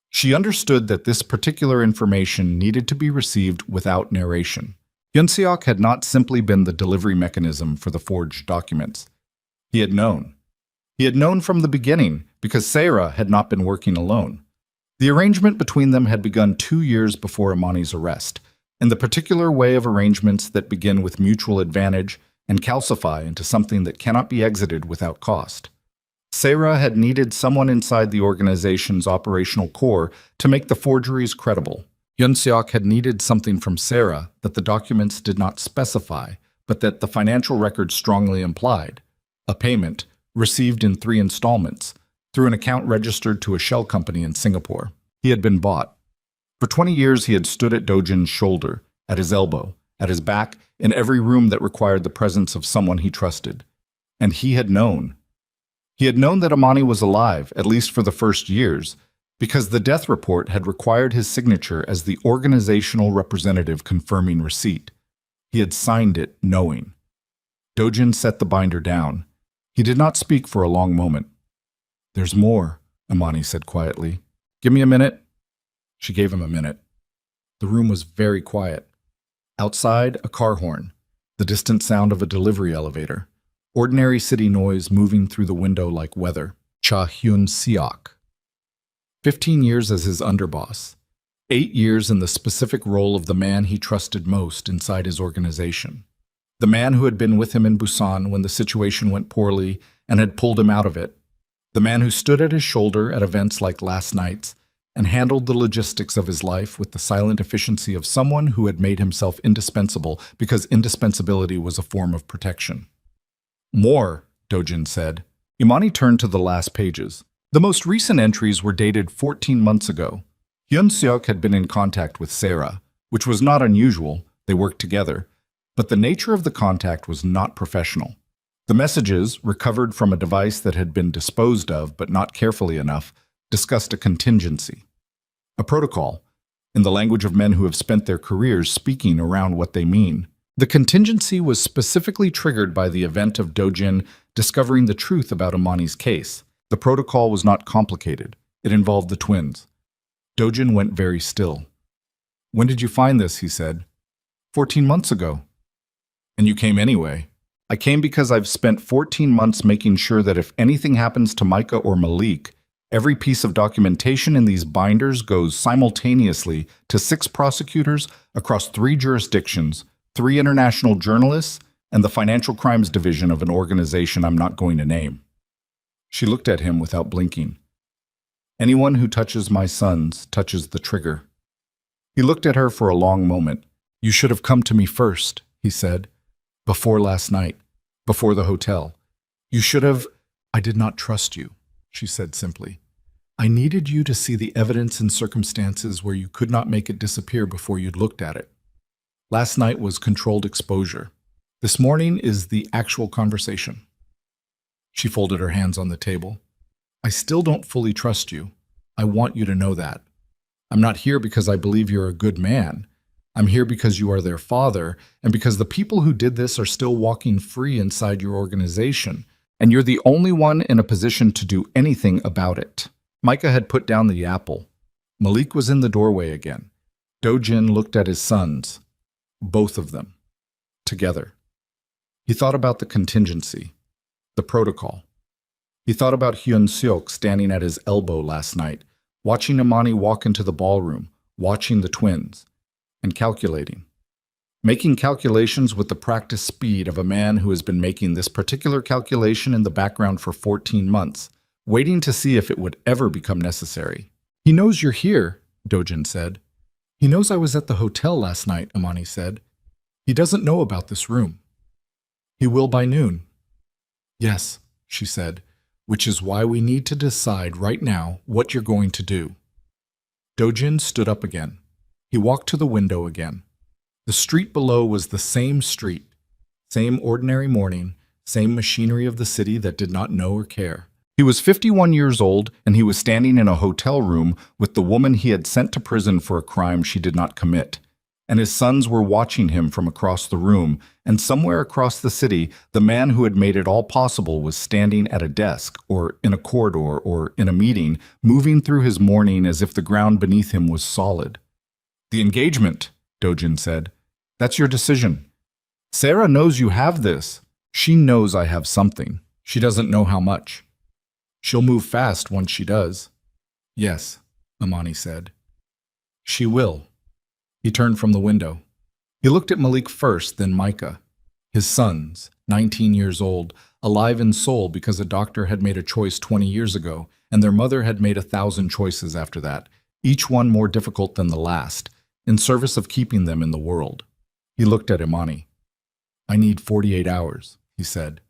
She understood that this particular information needed to be received without narration. Hyun Seok had not simply been the delivery mechanism for the forged documents. He had known. He had known from the beginning because Sarah had not been working alone. The arrangement between them had begun 2 years before Imani's arrest, in the particular way of arrangements that begin with mutual advantage and calcify into something that cannot be exited without cost. Sarah had needed someone inside the organization's operational core to make the forgeries credible. Hyun Seok had needed something from Sarah that the documents did not specify, but that the financial records strongly implied: a payment, received in 3 installments, through an account registered to a shell company in Singapore. He had been bought. For 20 years he had stood at Dojin's shoulder, at his elbow, at his back, in every room that required the presence of someone he trusted. And he had known. He had known that Imani was alive, at least for the first years, because the death report had required his signature as the organizational representative confirming receipt. He had signed it knowing. Dojin set the binder down. He did not speak for a long moment. "There's more," Imani said quietly. "Give me a minute." She gave him a minute. The room was very quiet. Outside, a car horn, the distant sound of a delivery elevator, ordinary city noise moving through the window like weather. Cha Hyun Seok. 15 years as his underboss. 8 years in the specific role of the man he trusted most inside his organization. The man who had been with him in Busan when the situation went poorly and had pulled him out of it. The man who stood at his shoulder at events like last night's and handled the logistics of his life with the silent efficiency of someone who had made himself indispensable because indispensability was a form of protection. More, Dojin said. Imani turned to the last pages. The most recent entries were dated 14 months ago. Hyun-seok had been in contact with Sarah, which was not unusual, they worked together, but the nature of the contact was not professional. The messages, recovered from a device that had been disposed of but not carefully enough, discussed a contingency. A protocol, in the language of men who have spent their careers speaking around what they mean. The contingency was specifically triggered by the event of Dojin discovering the truth about Imani's case. The protocol was not complicated. It involved the twins. Dojin went very still. "When did you find this?" he said. 14 months ago. "And you came anyway?" "I came because I've spent 14 months making sure that if anything happens to Micah or Malik, every piece of documentation in these binders goes simultaneously to 6 prosecutors across 3 jurisdictions, 3 international journalists, and the Financial Crimes Division of an organization I'm not going to name." She looked at him without blinking. "Anyone who touches my sons touches the trigger." He looked at her for a long moment. "You should have come to me first," he said. "Before last night. Before the hotel. You should have—" "I did not trust you," she said simply. "I needed you to see the evidence in circumstances where you could not make it disappear before you'd looked at it. Last night was controlled exposure. This morning is the actual conversation." She folded her hands on the table. "I still don't fully trust you. I want you to know that. I'm not here because I believe you're a good man. I'm here because you are their father, and because the people who did this are still walking free inside your organization, and you're the only one in a position to do anything about it." Micah had put down the apple. Malik was in the doorway again. Dojin looked at his sons. Both of them. Together. He thought about the contingency. The protocol. He thought about Hyun-seok standing at his elbow last night, watching Imani walk into the ballroom, watching the twins, and calculating. Making calculations with the practiced speed of a man who has been making this particular calculation in the background for 14 months, waiting to see if it would ever become necessary. "He knows you're here," Dojin said. "He knows I was at the hotel last night," Imani said. "He doesn't know about this room." "He will by noon." "Yes," she said, "which is why we need to decide right now what you're going to do." Dojin stood up again. He walked to the window again. The street below was the same street, same ordinary morning, same machinery of the city that did not know or care. He was 51 years old, and he was standing in a hotel room with the woman he had sent to prison for a crime she did not commit. And his sons were watching him from across the room, and somewhere across the city, the man who had made it all possible was standing at a desk, or in a corridor, or in a meeting, moving through his morning as if the ground beneath him was solid. "The engagement," Dojin said. "That's your decision. Sarah knows you have this. She knows I have something. She doesn't know how much. She'll move fast once she does." "Yes," Imani said. "She will." He turned from the window. He looked at Malik first, then Micah. His sons, 19 years old, alive in soul because a doctor had made a choice 20 years ago, and their mother had made 1,000 choices after that, each one more difficult than the last, in service of keeping them in the world. He looked at Imani. "I need 48 hours, he said.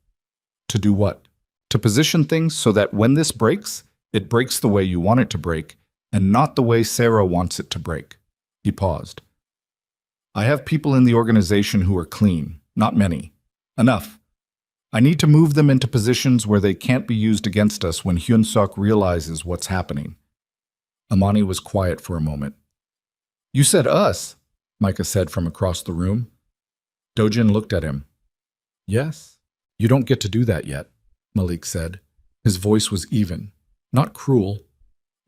"To do what?" "To position things so that when this breaks, it breaks the way you want it to break, and not the way Sarah wants it to break." He paused. "I have people in the organization who are clean, not many. Enough. I need to move them into positions where they can't be used against us when Hyun-seok realizes what's happening." Imani was quiet for a moment. "You said us," Micah said from across the room. Dojin looked at him. "Yes, you don't get to do that yet," Malik said. His voice was even, not cruel,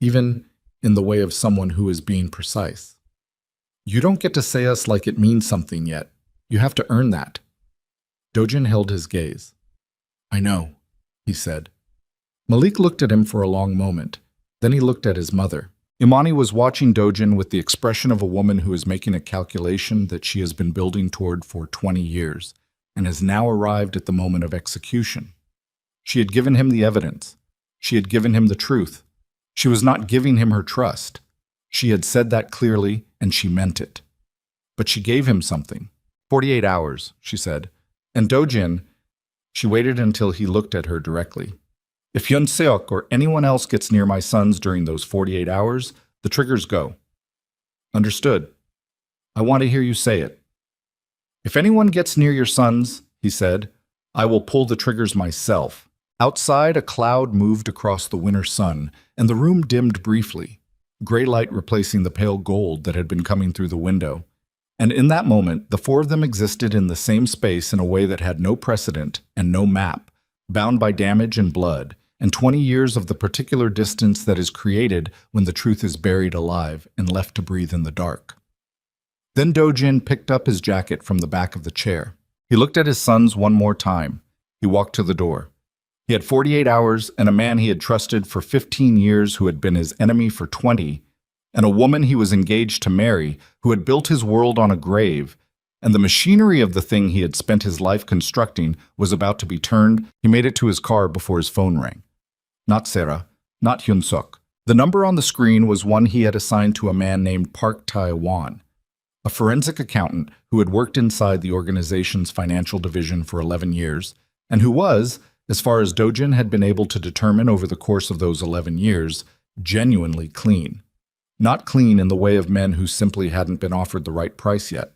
even in the way of someone who is being precise. "You don't get to say us like it means something yet. You have to earn that." Dojin held his gaze. "I know," he said. Malik looked at him for a long moment. Then he looked at his mother. Imani was watching Dojin with the expression of a woman who is making a calculation that she has been building toward for 20 years, and has now arrived at the moment of execution. She had given him the evidence. She had given him the truth. She was not giving him her trust. She had said that clearly, and she meant it. But she gave him something. 48 hours, she said. And Dojin, she waited until he looked at her directly. If Hyun Seok or anyone else gets near my sons during those 48 hours, the triggers go. Understood. I want to hear you say it. If anyone gets near your sons, he said, I will pull the triggers myself. Outside, a cloud moved across the winter sun, and the room dimmed briefly, gray light replacing the pale gold that had been coming through the window. And in that moment, the four of them existed in the same space in a way that had no precedent and no map, bound by damage and blood, and 20 years of the particular distance that is created when the truth is buried alive and left to breathe in the dark. Then Dojin picked up his jacket from the back of the chair. He looked at his sons one more time. He walked to the door. He had 48 hours, and a man he had trusted for 15 years who had been his enemy for 20, and a woman he was engaged to marry who had built his world on a grave, and the machinery of the thing he had spent his life constructing was about to be turned. He made it to his car before his phone rang. Not Sarah, not Hyun Suk. The number on the screen was one he had assigned to a man named Park Tae-won, a forensic accountant who had worked inside the organization's financial division for 11 years, and who was, as far as Dojin had been able to determine over the course of those 11 years, genuinely clean. Not clean in the way of men who simply hadn't been offered the right price yet.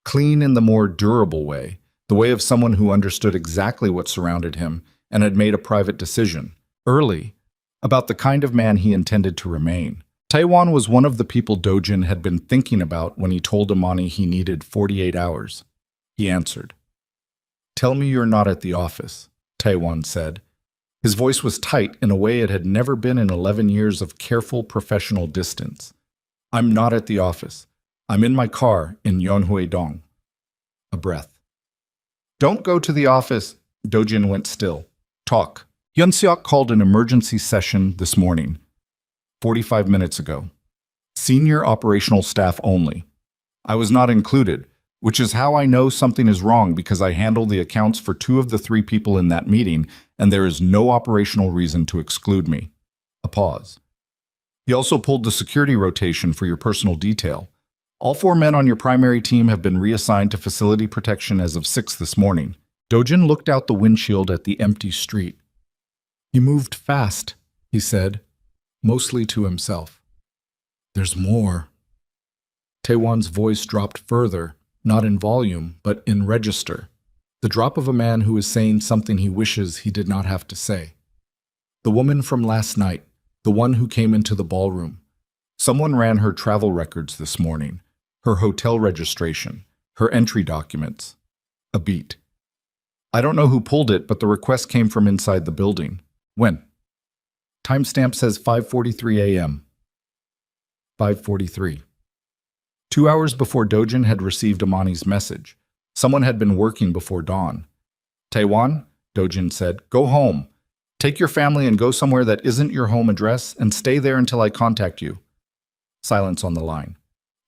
Clean in the more durable way, the way of someone who understood exactly what surrounded him and had made a private decision, early, about the kind of man he intended to remain. Taewon was one of the people Dojin had been thinking about when he told Amani he needed 48 hours. He answered. Tell me you're not at the office, Taewon said. His voice was tight in a way it had never been in 11 years of careful professional distance. I'm not at the office. I'm in my car in Yeonhwae-dong. A breath. Don't go to the office. Dojin went still. Talk. Hyun Seok called an emergency session this morning, 45 minutes ago. Senior operational staff only. I was not included, which is how I know something is wrong because I handle the accounts for 2 of the 3 people in that meeting, and there is no operational reason to exclude me. A pause. He also pulled the security rotation for your personal detail. All 4 men on your primary team have been reassigned to facility protection as of 6 this morning. Dojin looked out the windshield at the empty street. He moved fast, he said, mostly to himself. There's more. Taewon's voice dropped further, not in volume, but in register. The drop of a man who is saying something he wishes he did not have to say. The woman from last night, the one who came into the ballroom. Someone ran her travel records this morning, her hotel registration, her entry documents. A beat. I don't know who pulled it, but the request came from inside the building. When? Timestamp says 5:43 a.m. 5:43. 2 hours before Dojin had received Amani's message. Someone had been working before dawn. Taewon, Dojin said, go home. Take your family and go somewhere that isn't your home address and stay there until I contact you. Silence on the line.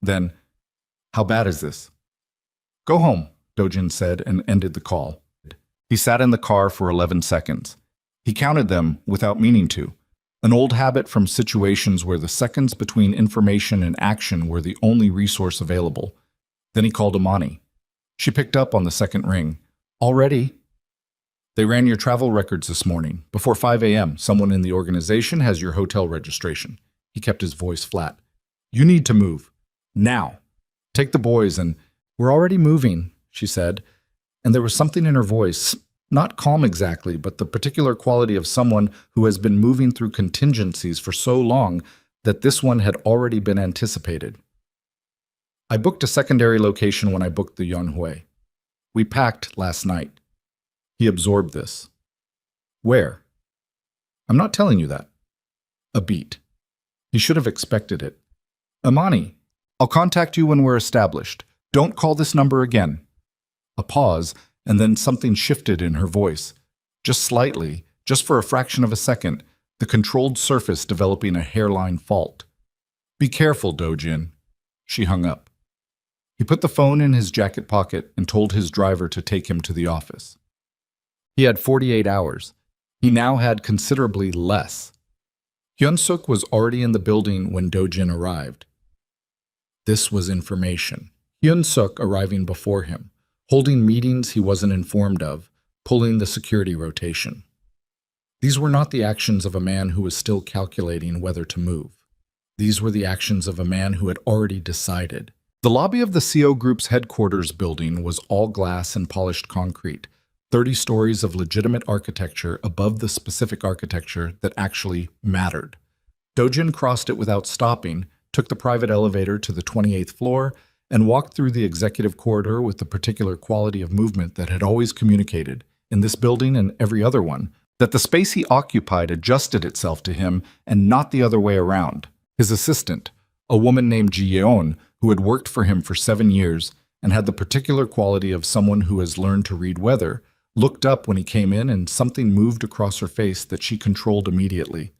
Then, how bad is this? Go home, Dojin said and ended the call. He sat in the car for 11 seconds. He counted them without meaning to, an old habit from situations where the seconds between information and action were the only resource available. Then he called Amani. She picked up on the second ring. Already? They ran your travel records this morning. Before 5 a.m., someone in the organization has your hotel registration. He kept his voice flat. You need to move. Now. Take the boys and... We're already moving, she said. And there was something in her voice, not calm exactly, but the particular quality of someone who has been moving through contingencies for so long that this one had already been anticipated. I booked a secondary location when I booked the Yeonhwae. We packed last night. He absorbed this. Where? I'm not telling you that. A beat. He should have expected it. Amani, I'll contact you when we're established. Don't call this number again. A pause, and then something shifted in her voice. Just slightly, just for a fraction of a second, the controlled surface developing a hairline fault. Be careful, Dojin. She hung up. He put the phone in his jacket pocket and told his driver to take him to the office. He had 48 hours. He now had considerably less. Hyun-suk was already in the building when Do-jin arrived. This was information. Hyun-suk arriving before him, holding meetings he wasn't informed of, pulling the security rotation. These were not the actions of a man who was still calculating whether to move. These were the actions of a man who had already decided. The lobby of the CO Group's headquarters building was all glass and polished concrete, 30 stories of legitimate architecture above the specific architecture that actually mattered. Do-jin crossed it without stopping, took the private elevator to the 28th floor, and walked through the executive corridor with the particular quality of movement that had always communicated, in this building and every other one, that the space he occupied adjusted itself to him and not the other way around. His assistant, a woman named Ji-yeon, who had worked for him for 7 years and had the particular quality of someone who has learned to read weather, looked up when he came in and something moved across her face that she controlled immediately.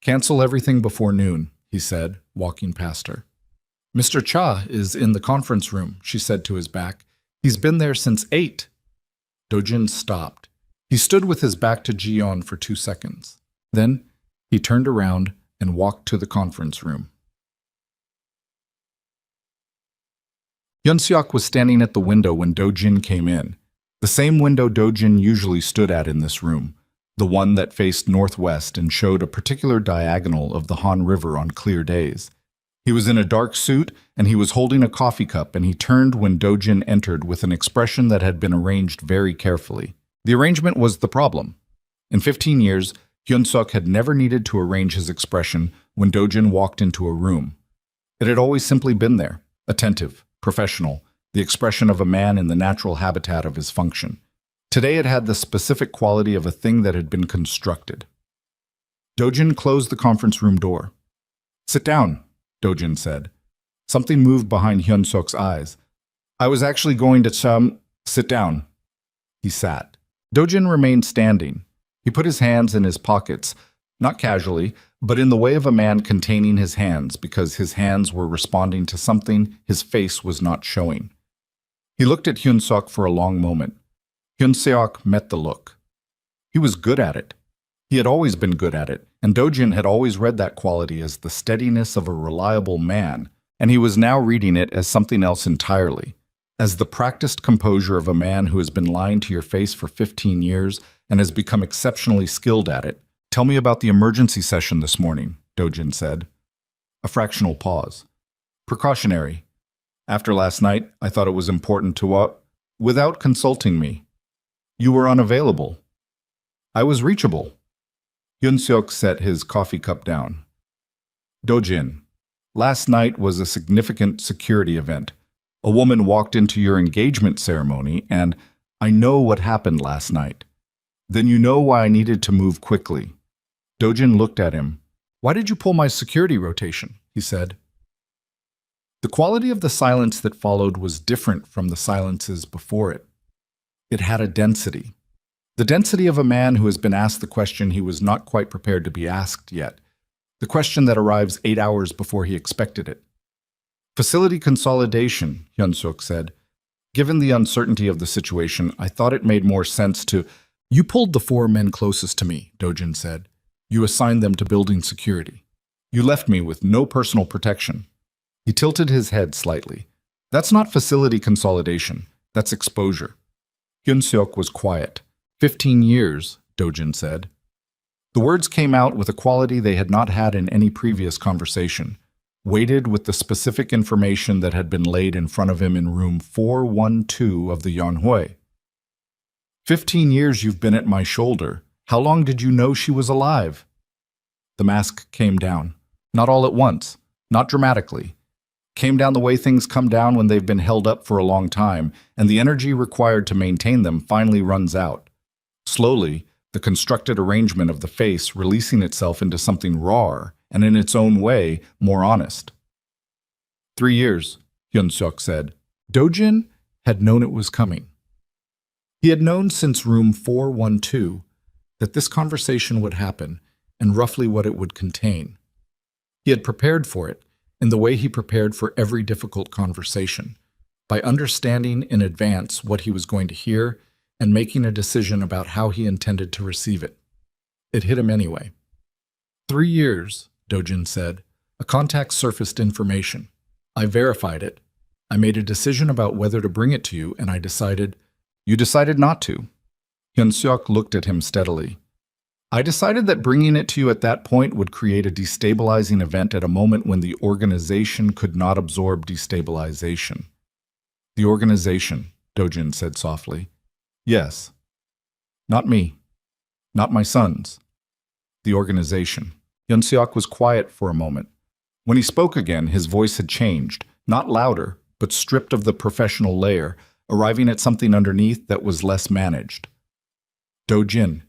"Cancel everything before noon," he said, walking past her. "Mr. Cha is in the conference room," she said to his back. "He's been there since 8. Do-jin stopped. He stood with his back to Ji-yeon for 2 seconds. Then he turned around and walked to the conference room. Hyun-seok was standing at the window when Do-jin came in. The same window Do-jin usually stood at in this room, the one that faced northwest and showed a particular diagonal of the Han River on clear days. He was in a dark suit, and he was holding a coffee cup, and he turned when Do-jin entered with an expression that had been arranged very carefully. The arrangement was the problem. In 15 years, Hyun-seok had never needed to arrange his expression when Do-jin walked into a room. It had always simply been there, attentive, professional, the expression of a man in the natural habitat of his function. Today it had the specific quality of a thing that had been constructed. Do-jin closed the conference room door. "Sit down," Do-jin said. Something moved behind Hyun-seok's eyes. "I was actually going to sit down." He sat. Do-jin remained standing. He put his hands in his pockets, not casually, but in the way of a man containing his hands because his hands were responding to something his face was not showing. He looked at Hyun-seok for a long moment. Hyun-seok met the look. He was good at it. He had always been good at it, and Do-jin had always read that quality as the steadiness of a reliable man, and he was now reading it as something else entirely, as the practiced composure of a man who has been lying to your face for 15 years and has become exceptionally skilled at it. "Tell me about the emergency session this morning," Do-jin said. A fractional pause. "Precautionary. After last night, I thought it was important to without consulting me. You were unavailable. I was reachable." Hyun-seok set his coffee cup down. "Do-jin, last night was a significant security event. A woman walked into your engagement ceremony, and I know what happened last night. Then you know why I needed to move quickly." Do-jin looked at him. "Why did you pull my security rotation?" he said. The quality of the silence that followed was different from the silences before it. It had a density. The density of a man who has been asked the question he was not quite prepared to be asked yet. The question that arrives 8 hours before he expected it. "Facility consolidation," Hyun-seok said. "Given the uncertainty of the situation, I thought it made more sense to—" "You pulled the 4 men closest to me," Do-jin said. "You assigned them to building security. You left me with no personal protection." He tilted his head slightly. "That's not facility consolidation. That's exposure." Hyun-seok was quiet. 15 years, Do-jin said. The words came out with a quality they had not had in any previous conversation, weighted with the specific information that had been laid in front of him in room 412 of the Yonhui. 15 years you've been at my shoulder. How long did you know she was alive?" The mask came down. Not all at once. Not dramatically. Came down the way things come down when they've been held up for a long time, and the energy required to maintain them finally runs out. Slowly, the constructed arrangement of the face releasing itself into something rawer, and in its own way, more honest. 3 years, Hyun-seok said. Do-jin had known it was coming. He had known since room 412 that this conversation would happen and roughly what it would contain. He had prepared for it in the way he prepared for every difficult conversation, by understanding in advance what he was going to hear and making a decision about how he intended to receive it. It hit him anyway. 3 years, Dojin said. A contact surfaced information. I verified it. I made a decision about whether to bring it to you, and I decided— You decided not to. Hyun-seok looked at him steadily. I decided that bringing it to you at that point would create a destabilizing event at a moment when the organization could not absorb destabilization. The organization, Dojin said softly. Yes. Not me. Not my sons. The organization. Hyun-seok was quiet for a moment. When he spoke again, his voice had changed, not louder, but stripped of the professional layer, arriving at something underneath that was less managed. Dojin,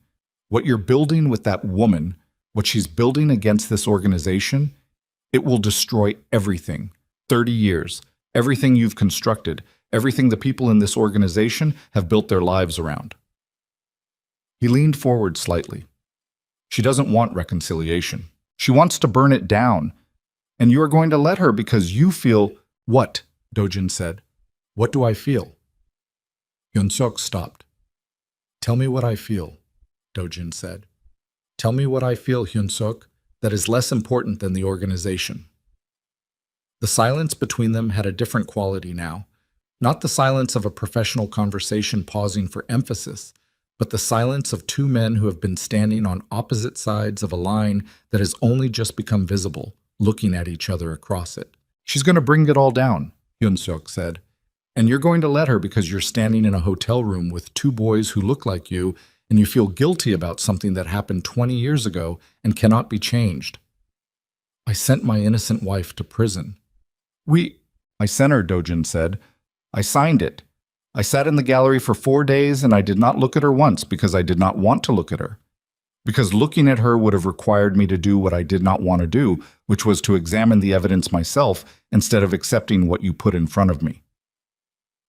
what you're building with that woman, what she's building against this organization, it will destroy everything. 30 years, everything you've constructed, everything the people in this organization have built their lives around. He leaned forward slightly. She doesn't want reconciliation. She wants to burn it down. And you are going to let her because you feel— What? Dojin said. What do I feel? Hyun-seok stopped. Tell me what I feel, Dojin said. Tell me what I feel, Hyun-seok, that is less important than the organization. The silence between them had a different quality now. Not the silence of a professional conversation pausing for emphasis, but the silence of two men who have been standing on opposite sides of a line that has only just become visible, looking at each other across it. She's going to bring it all down, Hyun-seok said. And you're going to let her because you're standing in a hotel room with two boys who look like you, and you feel guilty about something that happened 20 years ago and cannot be changed. I sent my innocent wife to prison. I sent her, Dojin said. I signed it. I sat in the gallery for 4 days and I did not look at her once because I did not want to look at her. Because looking at her would have required me to do what I did not want to do, which was to examine the evidence myself instead of accepting what you put in front of me.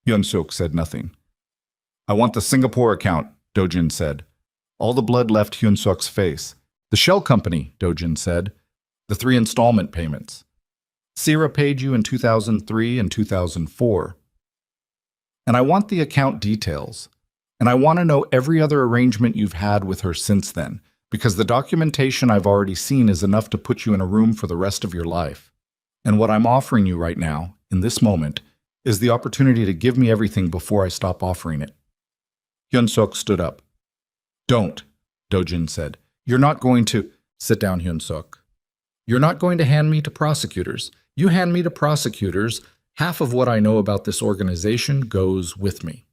Hyun-seok said nothing. I want the Singapore account, Dojin said. All the blood left Hyun-seok's face. The shell company, Dojin said. The 3 installment payments. Sierra paid you in 2003 and 2004. And I want the account details. And I want to know every other arrangement you've had with her since then, because the documentation I've already seen is enough to put you in a room for the rest of your life. And what I'm offering you right now, in this moment, is the opportunity to give me everything before I stop offering it. Hyun-seok stood up. Don't, Dojin said. You're not going to— Sit down, Hyun-seok. You're not going to hand me to prosecutors. You hand me to prosecutors, half of what I know about this organization goes with me.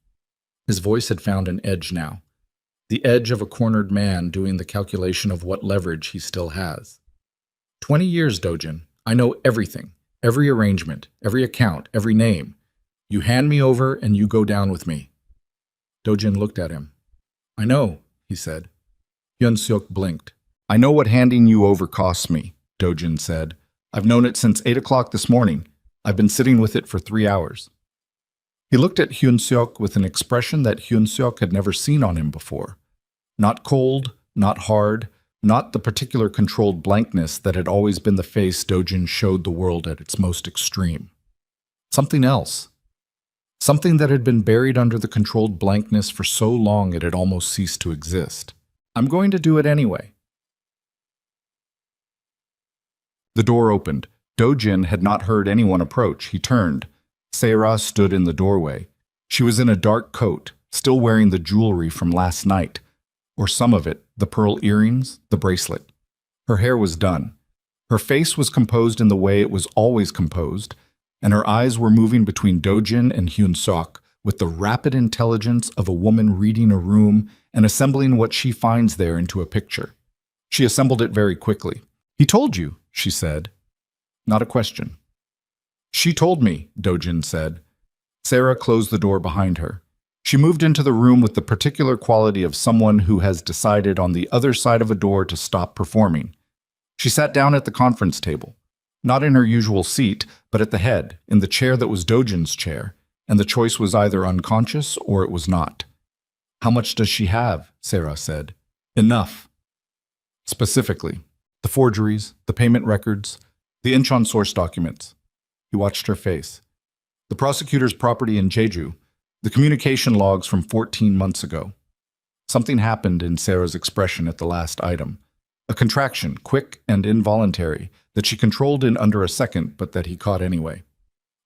His voice had found an edge now. The edge of a cornered man doing the calculation of what leverage he still has. 20 years, Dojin. I know everything. Every arrangement, every account, every name. You hand me over and you go down with me. Dojin looked at him. I know, he said. Hyun-seok blinked. I know what handing you over costs me, Dojin said. I've known it since 8 o'clock this morning. I've been sitting with it for 3 hours. He looked at Hyun-seok with an expression that Hyun-seok had never seen on him before. Not cold, not hard, not the particular controlled blankness that had always been the face Dojin showed the world at its most extreme. Something else. Something that had been buried under the controlled blankness for so long it had almost ceased to exist. I'm going to do it anyway. The door opened. Dojin had not heard anyone approach. He turned. Seira stood in the doorway. She was in a dark coat, still wearing the jewelry from last night, or some of it, the pearl earrings, the bracelet. Her hair was done. Her face was composed in the way it was always composed, and her eyes were moving between Dojin and Hyun-seok with the rapid intelligence of a woman reading a room and assembling what she finds there into a picture. She assembled it very quickly. He told you, she said. Not a question. She told me, Dojin said. Seira closed the door behind her. She moved into the room with the particular quality of someone who has decided on the other side of a door to stop performing. She sat down at the conference table, not in her usual seat, but at the head, in the chair that was Dojin's chair, and the choice was either unconscious or it was not. How much does she have? Seira said. Enough. Specifically, the forgeries, the payment records, the Incheon source documents. He watched her face. The prosecutor's property in Jeju, the communication logs from 14 months ago. Something happened in Sarah's expression at the last item. A contraction, quick and involuntary, that she controlled in under a second, but that he caught anyway.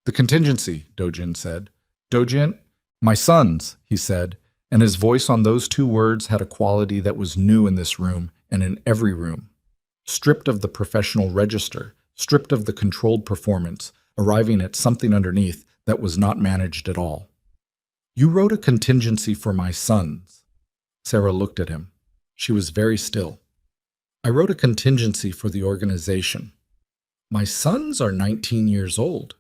The contingency, Dojin said. Dojin? My sons, he said, and his voice on those two words had a quality that was new in this room and in every room. Stripped of the professional register, stripped of the controlled performance, arriving at something underneath that was not managed at all. You wrote a contingency for my sons. Sarah looked at him. She was very still. I wrote a contingency for the organization. My sons are 19 years old.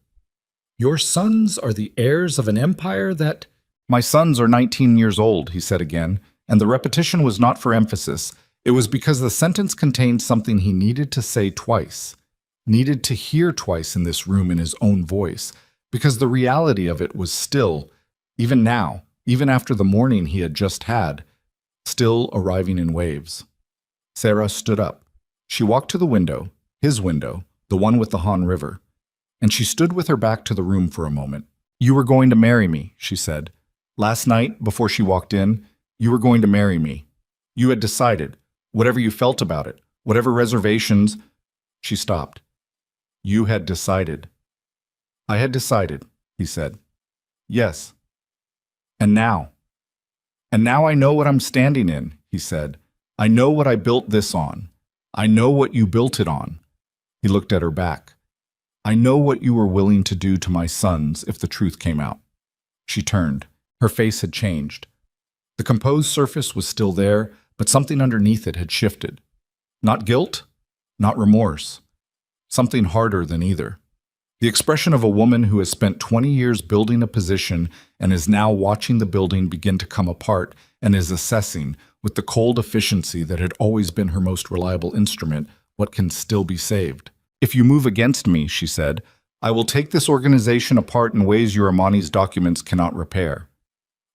Your sons are the heirs of an empire that... My sons are 19 years old, he said again, and the repetition was not for emphasis. It was because the sentence contained something he needed to say twice, needed to hear twice in this room in his own voice, because the reality of it was still, even now, even after the morning he had just had, still arriving in waves. Sarah stood up. She walked to the window, his window, the one with the Han River, and she stood with her back to the room for a moment. You were going to marry me, she said. Last night, before she walked in, you were going to marry me. You had decided, whatever you felt about it, whatever reservations... She stopped. You had decided. I had decided, he said. Yes. And now? And now I know what I'm standing in, he said. I know what I built this on. I know what you built it on. He looked at her back. I know what you were willing to do to my sons if the truth came out. She turned. Her face had changed. The composed surface was still there, but something underneath it had shifted. Not guilt, not remorse. Something harder than either. The expression of a woman who has spent 20 years building a position and is now watching the building begin to come apart and is assessing, with the cold efficiency that had always been her most reliable instrument, what can still be saved. If you move against me, she said, I will take this organization apart in ways your Amani's documents cannot repair.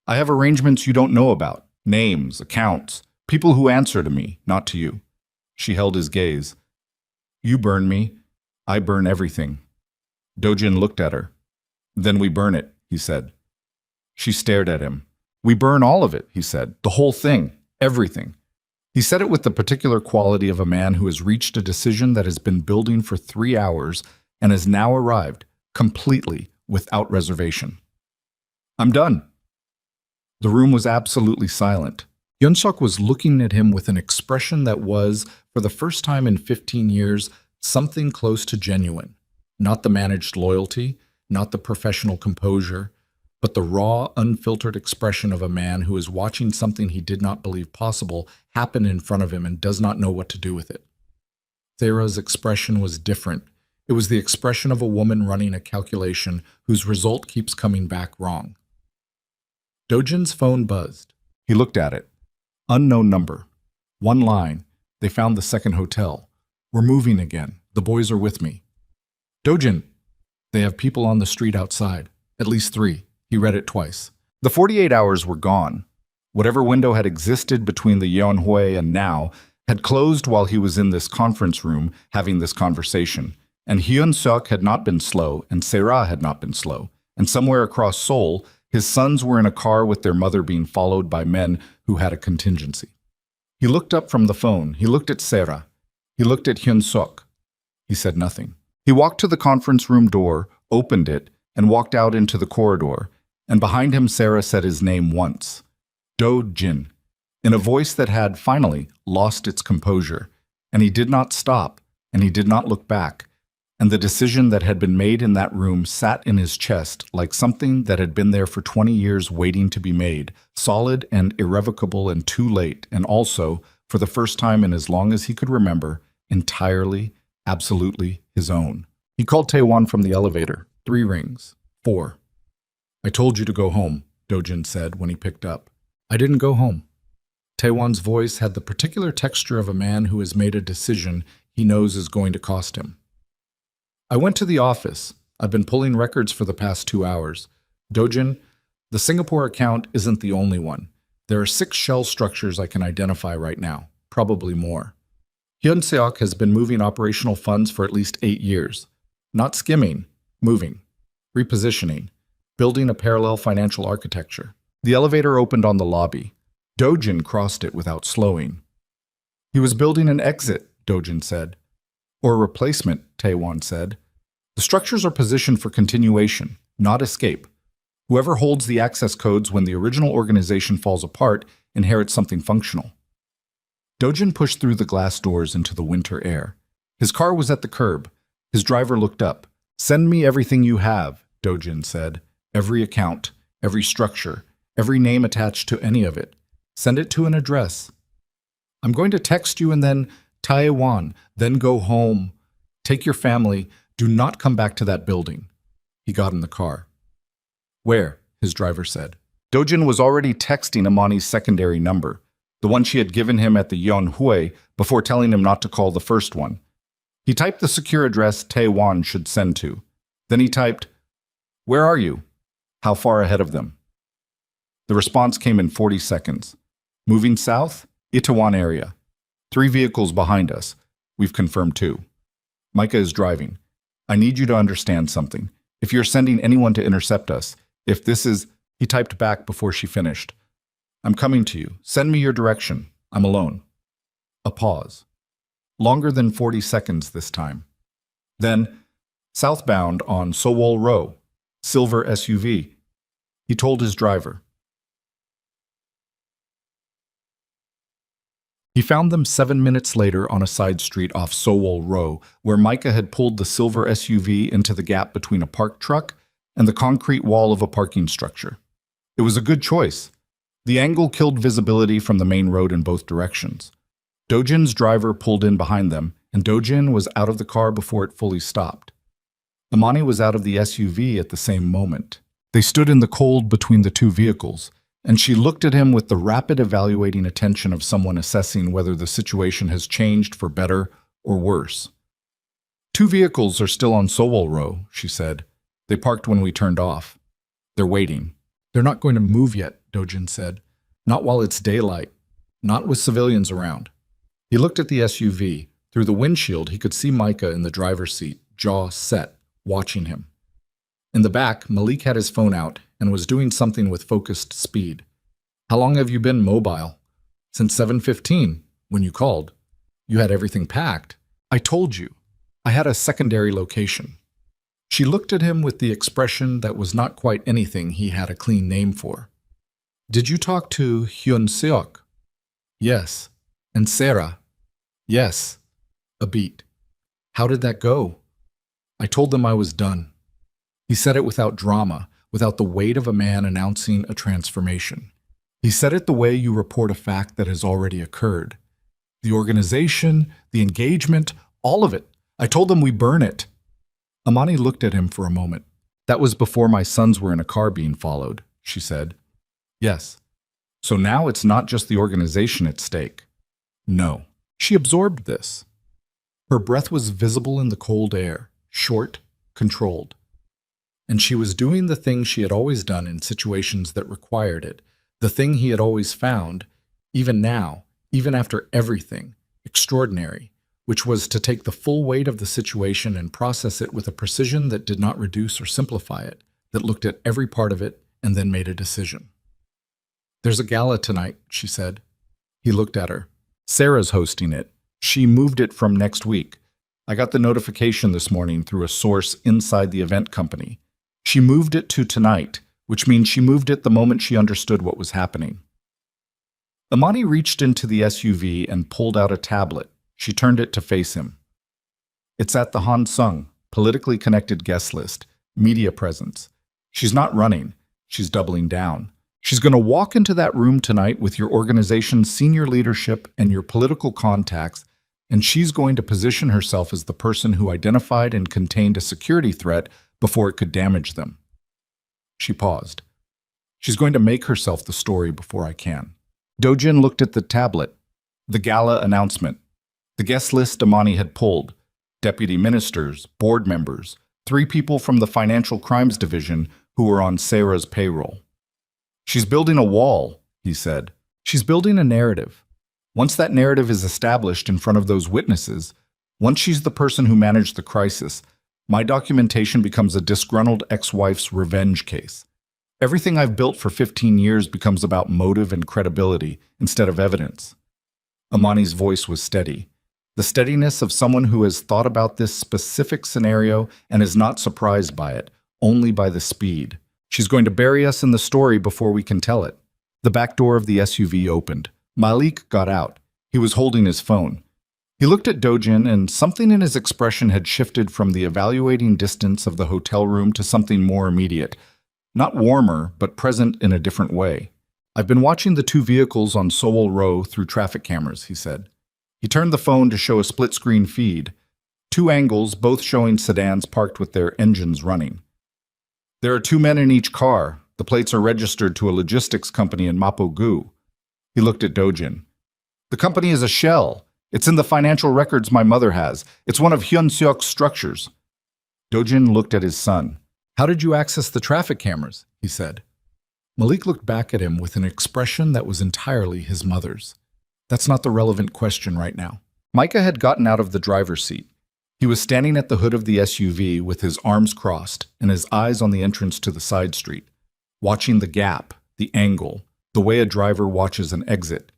I have arrangements you don't know about, names, accounts, people who answer to me, not to you. She held his gaze. You burn me, I burn everything. Dojin looked at her. Then we burn it, he said. She stared at him. We burn all of it, he said, the whole thing, everything. He said it with the particular quality of a man who has reached a decision that has been building for 3 hours and has now arrived, completely, without reservation. I'm done. The room was absolutely silent. Hyun-suk was looking at him with an expression that was, for the first time in 15 years, something close to genuine. Not the managed loyalty, not the professional composure, but the raw, unfiltered expression of a man who is watching something he did not believe possible happen in front of him and does not know what to do with it. Thera's expression was different. It was the expression of a woman running a calculation whose result keeps coming back wrong. Dojin's phone buzzed. He looked at it. Unknown number. One line. They found the second hotel. We're moving again. The boys are with me. Dojin. They have people on the street outside. At least 3. He read it twice. The 48 hours were gone. Whatever window had existed between the Yeonhwei and now had closed while he was in this conference room having this conversation. And Hyun-suk had not been slow, and Sarah had not been slow. And somewhere across Seoul, his sons were in a car with their mother being followed by men who had a contingency. He looked up from the phone. He looked at Sarah. He looked at Hyun-suk. He said nothing. He walked to the conference room door, opened it, and walked out into the corridor. And behind him, Sarah said his name once. Do-jin, in a voice that had, finally, lost its composure. And he did not stop, and he did not look back. And the decision that had been made in that room sat in his chest like something that had been there for 20 years waiting to be made, solid and irrevocable and too late, and also, for the first time in as long as he could remember, entirely, absolutely his own. He called Taewon from the elevator. 3 rings. 4. I told you to go home, Dojin said when he picked up. I didn't go home. Taewon's voice had the particular texture of a man who has made a decision he knows is going to cost him. I went to the office. I've been pulling records for the past 2 hours. Dojin, the Singapore account isn't the only one. There are 6 shell structures I can identify right now, probably more. Hyun-seok has been moving operational funds for at least 8 years. Not skimming, moving, repositioning, building a parallel financial architecture. The elevator opened on the lobby. Dojin crossed it without slowing. He was building an exit, Dojin said. Or a replacement, Taewon said. The structures are positioned for continuation, not escape. Whoever holds the access codes when the original organization falls apart inherits something functional. Dojin pushed through the glass doors into the winter air. His car was at the curb. His driver looked up. "Send me everything you have," Dojin said. "Every account, every structure, every name attached to any of it. Send it to an address. I'm going to text you and then Taiwan, then go home. Take your family. Do not come back to that building." He got in the car. "Where?" his driver said. Dojin was already texting Amani's secondary number, the one she had given him at the Yonhui before telling him not to call the first one. He typed the secure address Taewon should send to. Then he typed, "Where are you? How far ahead of them?" The response came in 40 seconds. "Moving south, Itaewon area. 3 vehicles behind us. We've confirmed 2. Micah is driving. I need you to understand something. If you're sending anyone to intercept us, if this is..." He typed back before she finished. "I'm coming to you. Send me your direction. I'm alone." A pause. Longer than 40 seconds this time. Then, "Southbound on Sowol Row, silver SUV." He told his driver. He found them 7 minutes later on a side street off Sowol Row, where Micah had pulled the silver SUV into the gap between a parked truck and the concrete wall of a parking structure. It was a good choice. The angle killed visibility from the main road in both directions. Dojin's driver pulled in behind them, and Dojin was out of the car before it fully stopped. Amani was out of the SUV at the same moment. They stood in the cold between the 2 vehicles, and she looked at him with the rapid evaluating attention of someone assessing whether the situation has changed for better or worse. "2 vehicles are still on Sowol Row," she said. "They parked when we turned off. They're waiting." "They're not going to move yet," Dojin said. "Not while it's daylight. Not with civilians around." He looked at the SUV. Through the windshield, he could see Micah in the driver's seat, jaw set, watching him. In the back, Malik had his phone out and was doing something with focused speed. "How long have you been mobile?" "Since 7:15, when you called. You had everything packed." "I told you. I had a secondary location." She looked at him with the expression that was not quite anything he had a clean name for. "Did you talk to Hyun Seok?" "Yes." "And Sarah?" "Yes." A beat. "How did that go?" "I told them I was done." He said it without drama, without the weight of a man announcing a transformation. He said it the way you report a fact that has already occurred. The organization, the engagement, all of it. "I told them we burn it." Amani looked at him for a moment. "That was before my sons were in a car being followed," she said. "Yes." "So now it's not just the organization at stake." "No." She absorbed this. Her breath was visible in the cold air, short, controlled. And she was doing the thing she had always done in situations that required it, the thing he had always found, even now, even after everything, extraordinary, which was to take the full weight of the situation and process it with a precision that did not reduce or simplify it, that looked at every part of it and then made a decision. "There's a gala tonight," she said. He looked at her. "Sarah's hosting it. She moved it from next week. I got the notification this morning through a source inside the event company. She moved it to tonight, which means she moved it the moment she understood what was happening." Amani reached into the SUV and pulled out a tablet. She turned it to face him. "It's at the Han Sung, politically connected guest list, media presence. She's not running. She's doubling down. She's going to walk into that room tonight with your organization's senior leadership and your political contacts, and she's going to position herself as the person who identified and contained a security threat before it could damage them." She paused. "She's going to make herself the story before I can." Dojin looked at the tablet. The gala announcement. The guest list Amani had pulled. Deputy ministers, board members, 3 people from the Financial Crimes Division who were on Sarah's payroll. "She's building a wall," he said. "She's building a narrative. Once that narrative is established in front of those witnesses, once she's the person who managed the crisis, my documentation becomes a disgruntled ex-wife's revenge case. Everything I've built for 15 years becomes about motive and credibility instead of evidence." Amani's voice was steady. The steadiness of someone who has thought about this specific scenario and is not surprised by it, only by the speed. She's going to bury us in the story before we can tell it. The back door of the SUV opened. Malik got out. He was holding his phone. He looked at Dojin, and something in his expression had shifted from the evaluating distance of the hotel room to something more immediate. Not warmer, but present in a different way. "I've been watching the two vehicles on Sowell Row through traffic cameras," he said. He turned the phone to show a split-screen feed. Two angles, both showing sedans parked with their engines running. "There are two men in each car. The plates are registered to a logistics company in Mapo-gu." He looked at Dojin. "The company is a shell. It's in the financial records my mother has. It's one of Hyun-seok's structures." Dojin looked at his son. "How did you access the traffic cameras?" he said. Malik looked back at him with an expression that was entirely his mother's. "That's not the relevant question right now." Micah had gotten out of the driver's seat. He was standing at the hood of the SUV with his arms crossed and his eyes on the entrance to the side street, watching the gap, the angle, the way a driver watches an exit.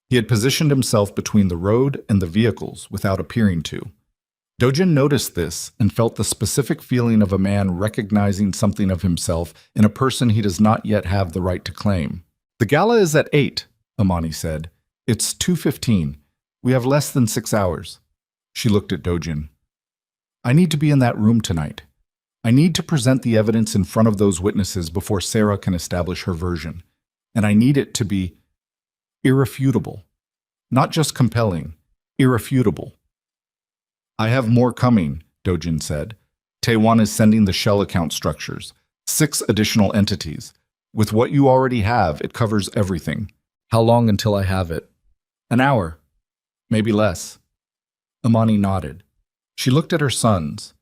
He had positioned himself between the road and the vehicles without appearing to. Dojin noticed this and felt the specific feeling of a man recognizing something of himself in a person he does not yet have the right to claim. "The gala is at 8, Amani said. "It's 2:15. We have less than 6 hours. She looked at Dojin. "I need to be in that room tonight. I need to present the evidence in front of those witnesses before Sarah can establish her version. And I need it to be irrefutable. Not just compelling, irrefutable." "I have more coming," Dojin said. "Taewon is sending the shell account structures, 6 additional entities. With what you already have, it covers everything." "How long until I have it?" "An hour. Maybe less." Amani nodded. She looked at her sons.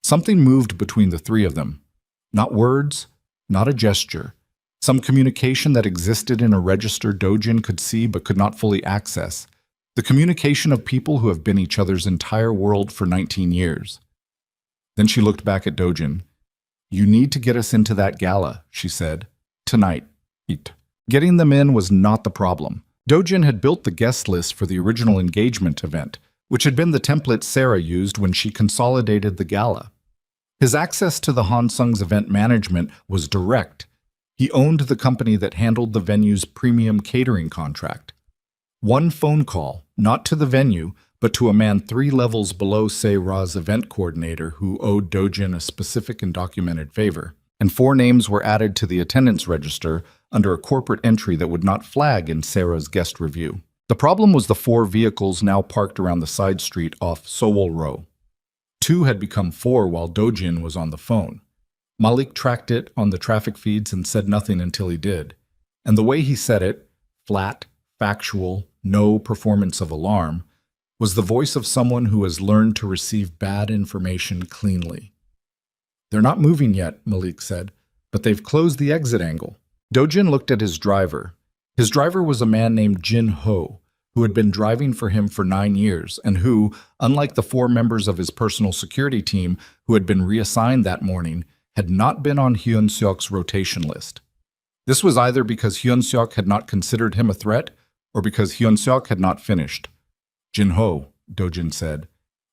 Something moved between the three of them. Not words, not a gesture. Some communication that existed in a register Dojin could see but could not fully access. The communication of people who have been each other's entire world for 19 years. Then she looked back at Dojin. "You need to get us into that gala," she said. "Tonight." Getting them in was not the problem. Dojin had built the guest list for the original engagement event, which had been the template Sarah used when she consolidated the gala. His access to the Hansung's event management was direct. He owned the company that handled the venue's premium catering contract. One phone call, not to the venue, but to a man 3 levels below Say-Ra's event coordinator who owed Dojin a specific and documented favor, and 4 names were added to the attendance register under a corporate entry that would not flag in Sarah's guest review. The problem was the 4 vehicles now parked around the side street off Sowell Row. 2 had become 4 while Dojin was on the phone. Malik tracked it on the traffic feeds and said nothing until he did. And the way he said it, flat, factual, no performance of alarm, was the voice of someone who has learned to receive bad information cleanly. "They're not moving yet," Malik said, "but they've closed the exit angle." Dojin looked at his driver. His driver was a man named Jin Ho, who had been driving for him for 9 years and who, unlike the 4 members of his personal security team who had been reassigned that morning, had not been on Hyun-seok's rotation list. This was either because Hyun-seok had not considered him a threat or because Hyun-seok had not finished. "Jin Ho," Dojin said,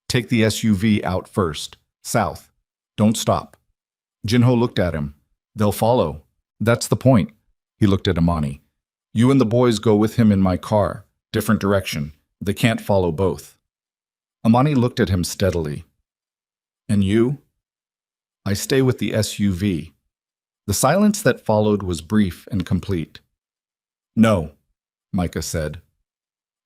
"take the SUV out first. South. Don't stop." Jin Ho looked at him. "They'll follow." "That's the point." He looked at Amani. "You and the boys go with him in my car. Different direction. They can't follow both." Amani looked at him steadily. "And you?" "I stay with the SUV." The silence that followed was brief and complete. "No," Micah said.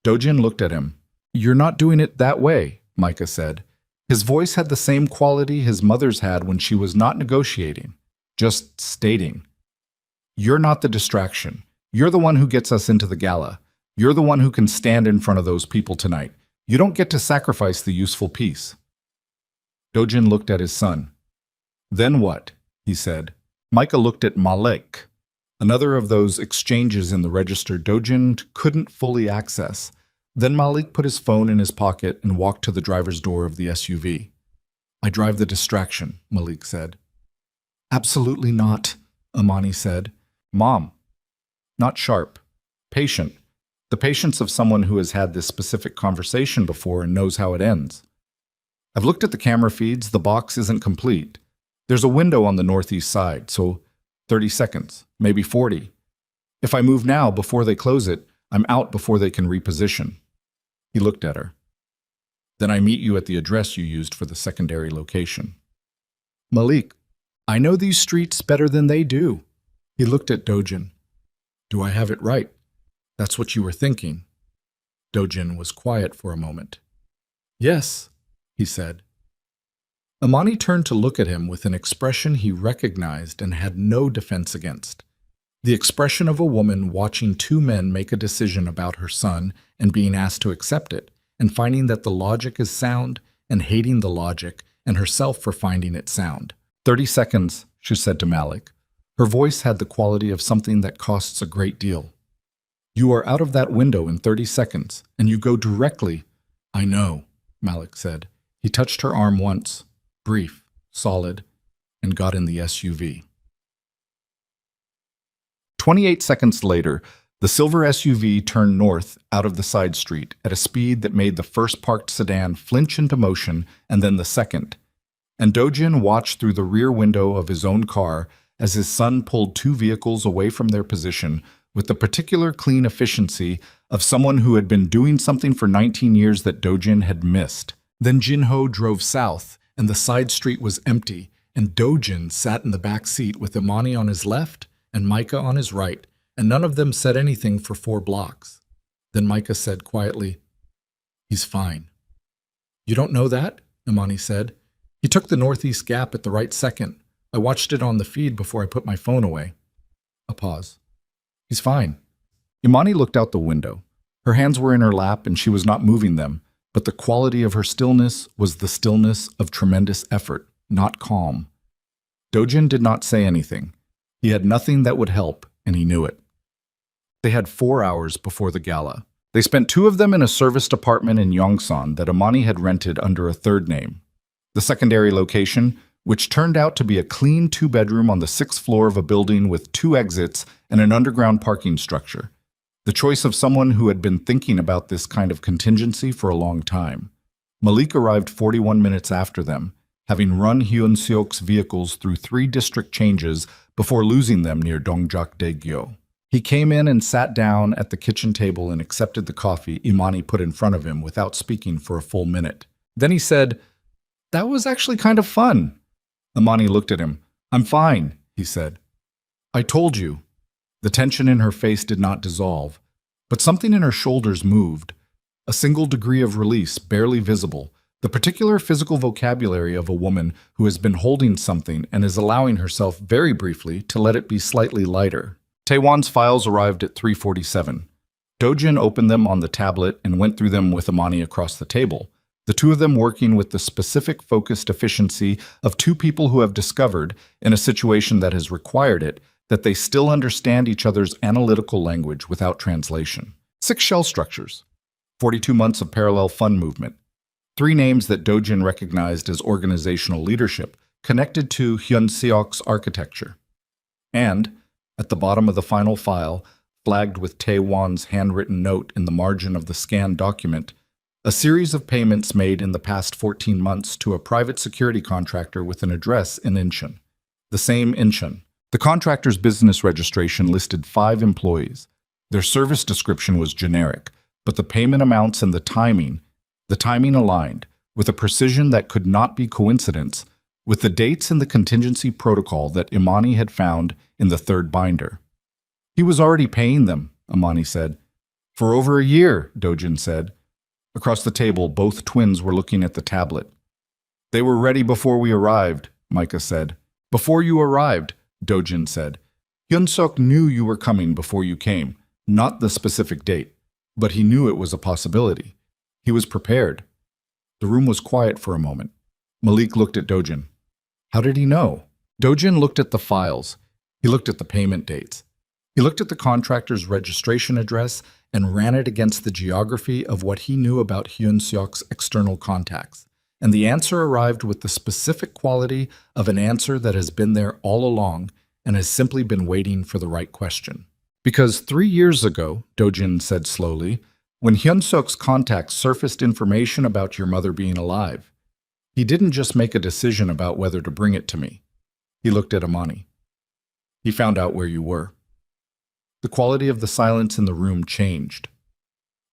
Dojin looked at him. "You're not doing it that way," Micah said. His voice had the same quality his mother's had when she was not negotiating, just stating. "You're not the distraction. You're the one who gets us into the gala. You're the one who can stand in front of those people tonight. You don't get to sacrifice the useful piece." Dojin looked at his son. "Then what?" he said. Micah looked at Malik. Another of those exchanges in the register Dojin couldn't fully access. Then Malik put his phone in his pocket and walked to the driver's door of the SUV. "I drive the distraction," Malik said. "Absolutely not," Amani said. "Mom." Not sharp. Patient. The patience of someone who has had this specific conversation before and knows how it ends. I've looked at the camera feeds. The box isn't complete. There's a window on the northeast side, so 30 seconds, maybe 40. If I move now before they close it, I'm out before they can reposition. He looked at her. Then I meet you at the address you used for the secondary location. Malik, I know these streets better than they do. He looked at Dojin. Do I have it right? That's what you were thinking. Dojin was quiet for a moment. Yes, he said. Imani turned to look at him with an expression he recognized and had no defense against. The expression of a woman watching two men make a decision about her son and being asked to accept it, and finding that the logic is sound and hating the logic and herself for finding it sound. 30 seconds, she said to Malik. Her voice had the quality of something that costs a great deal. You are out of that window in 30 seconds, and you go directly. I know, Malik said. He touched her arm once, brief, solid, and got in the SUV. 28 seconds later, the silver SUV turned north out of the side street at a speed that made the first parked sedan flinch into motion and then the second. And Dojin watched through the rear window of his own car as his son pulled two vehicles away from their position with the particular clean efficiency of someone who had been doing something for 19 years that Dojin had missed. Then Jinho drove south, and the side street was empty, and Dojin sat in the back seat with Imani on his left and Micah on his right, and none of them said anything for 4 blocks. Then Micah said quietly, He's fine. You don't know that? Imani said. He took the northeast gap at the right second. I watched it on the feed before I put my phone away. A pause. He's fine. Imani looked out the window. Her hands were in her lap and she was not moving them, but the quality of her stillness was the stillness of tremendous effort, not calm. Dojin did not say anything. He had nothing that would help, and he knew it. They had 4 hours before the gala. They spent 2 of them in a serviced apartment in Yongsan that Imani had rented under a third name. The secondary location, which turned out to be a clean 2-bedroom on the 6th floor of a building with 2 exits and an underground parking structure. The choice of someone who had been thinking about this kind of contingency for a long time. Malik arrived 41 minutes after them, having run Hyun-seok's vehicles through 3 district changes before losing them near Dongjak-daegyo. He came in and sat down at the kitchen table and accepted the coffee Imani put in front of him without speaking for a full minute. Then he said, That was actually kind of fun. Imani looked at him. I'm fine, he said. I told you. The tension in her face did not dissolve, but something in her shoulders moved. A single degree of release, barely visible, the particular physical vocabulary of a woman who has been holding something and is allowing herself very briefly to let it be slightly lighter. Taewon's files arrived at 3:47. Dojin opened them on the tablet and went through them with Imani across the table, the 2 of them working with the specific focused efficiency of 2 people who have discovered, in a situation that has required it, that they still understand each other's analytical language without translation. 6 shell structures, 42 months of parallel fund movement, 3 names that Dojin recognized as organizational leadership connected to Hyun-seok's architecture. And, at the bottom of the final file, flagged with Taewon's handwritten note in the margin of the scanned document, a series of payments made in the past 14 months to a private security contractor with an address in Incheon. The same Incheon. The contractor's business registration listed 5 employees. Their service description was generic, but the payment amounts and the timing aligned, with a precision that could not be coincidence, with the dates in the contingency protocol that Imani had found in the 3rd binder. He was already paying them, Imani said. For over a year, Dojin said. Across the table, both twins were looking at the tablet. They were ready before we arrived, Micah said. Before you arrived, Dojin said. Hyun-seok knew you were coming before you came, not the specific date, but he knew it was a possibility. He was prepared. The room was quiet for a moment. Malik looked at Dojin. How did he know? Dojin looked at the files. He looked at the payment dates. He looked at the contractor's registration address and ran it against the geography of what he knew about Hyun-seok's external contacts. And the answer arrived with the specific quality of an answer that has been there all along and has simply been waiting for the right question. Because 3 years ago, Dojin said slowly, when Hyun-suk's contacts surfaced information about your mother being alive, he didn't just make a decision about whether to bring it to me. He looked at Amani. He found out where you were. The quality of the silence in the room changed.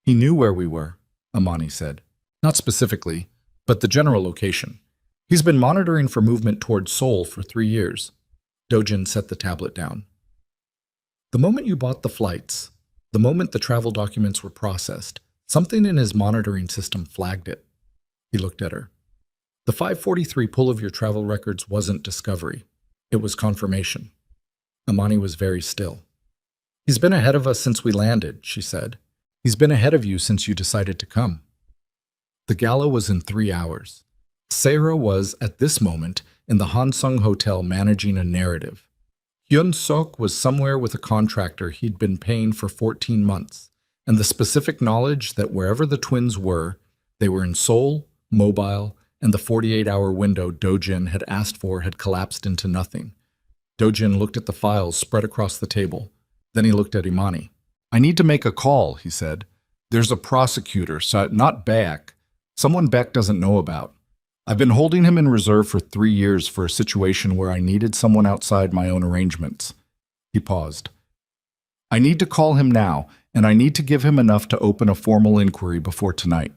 He knew where we were, Amani said. Not specifically, but the general location. He's been monitoring for movement towards Seoul for 3 years. Dojin set the tablet down. The moment you bought the flights, the moment the travel documents were processed, something in his monitoring system flagged it. He looked at her. The 543 pull of your travel records wasn't discovery. It was confirmation. Amani was very still. He's been ahead of us since we landed, she said. He's been ahead of you since you decided to come. The gala was in 3 hours. Sarah was, at this moment, in the Hansung Hotel managing a narrative. Hyun-suk was somewhere with a contractor he'd been paying for 14 months, and the specific knowledge that wherever the twins were, they were in Seoul, mobile, and the 48-hour window Dojin had asked for had collapsed into nothing. Dojin looked at the files spread across the table. Then he looked at Imani. I need to make a call, he said. There's a prosecutor, not Beck. Someone Beck doesn't know about. I've been holding him in reserve for 3 years for a situation where I needed someone outside my own arrangements. He paused. I need to call him now, and I need to give him enough to open a formal inquiry before tonight.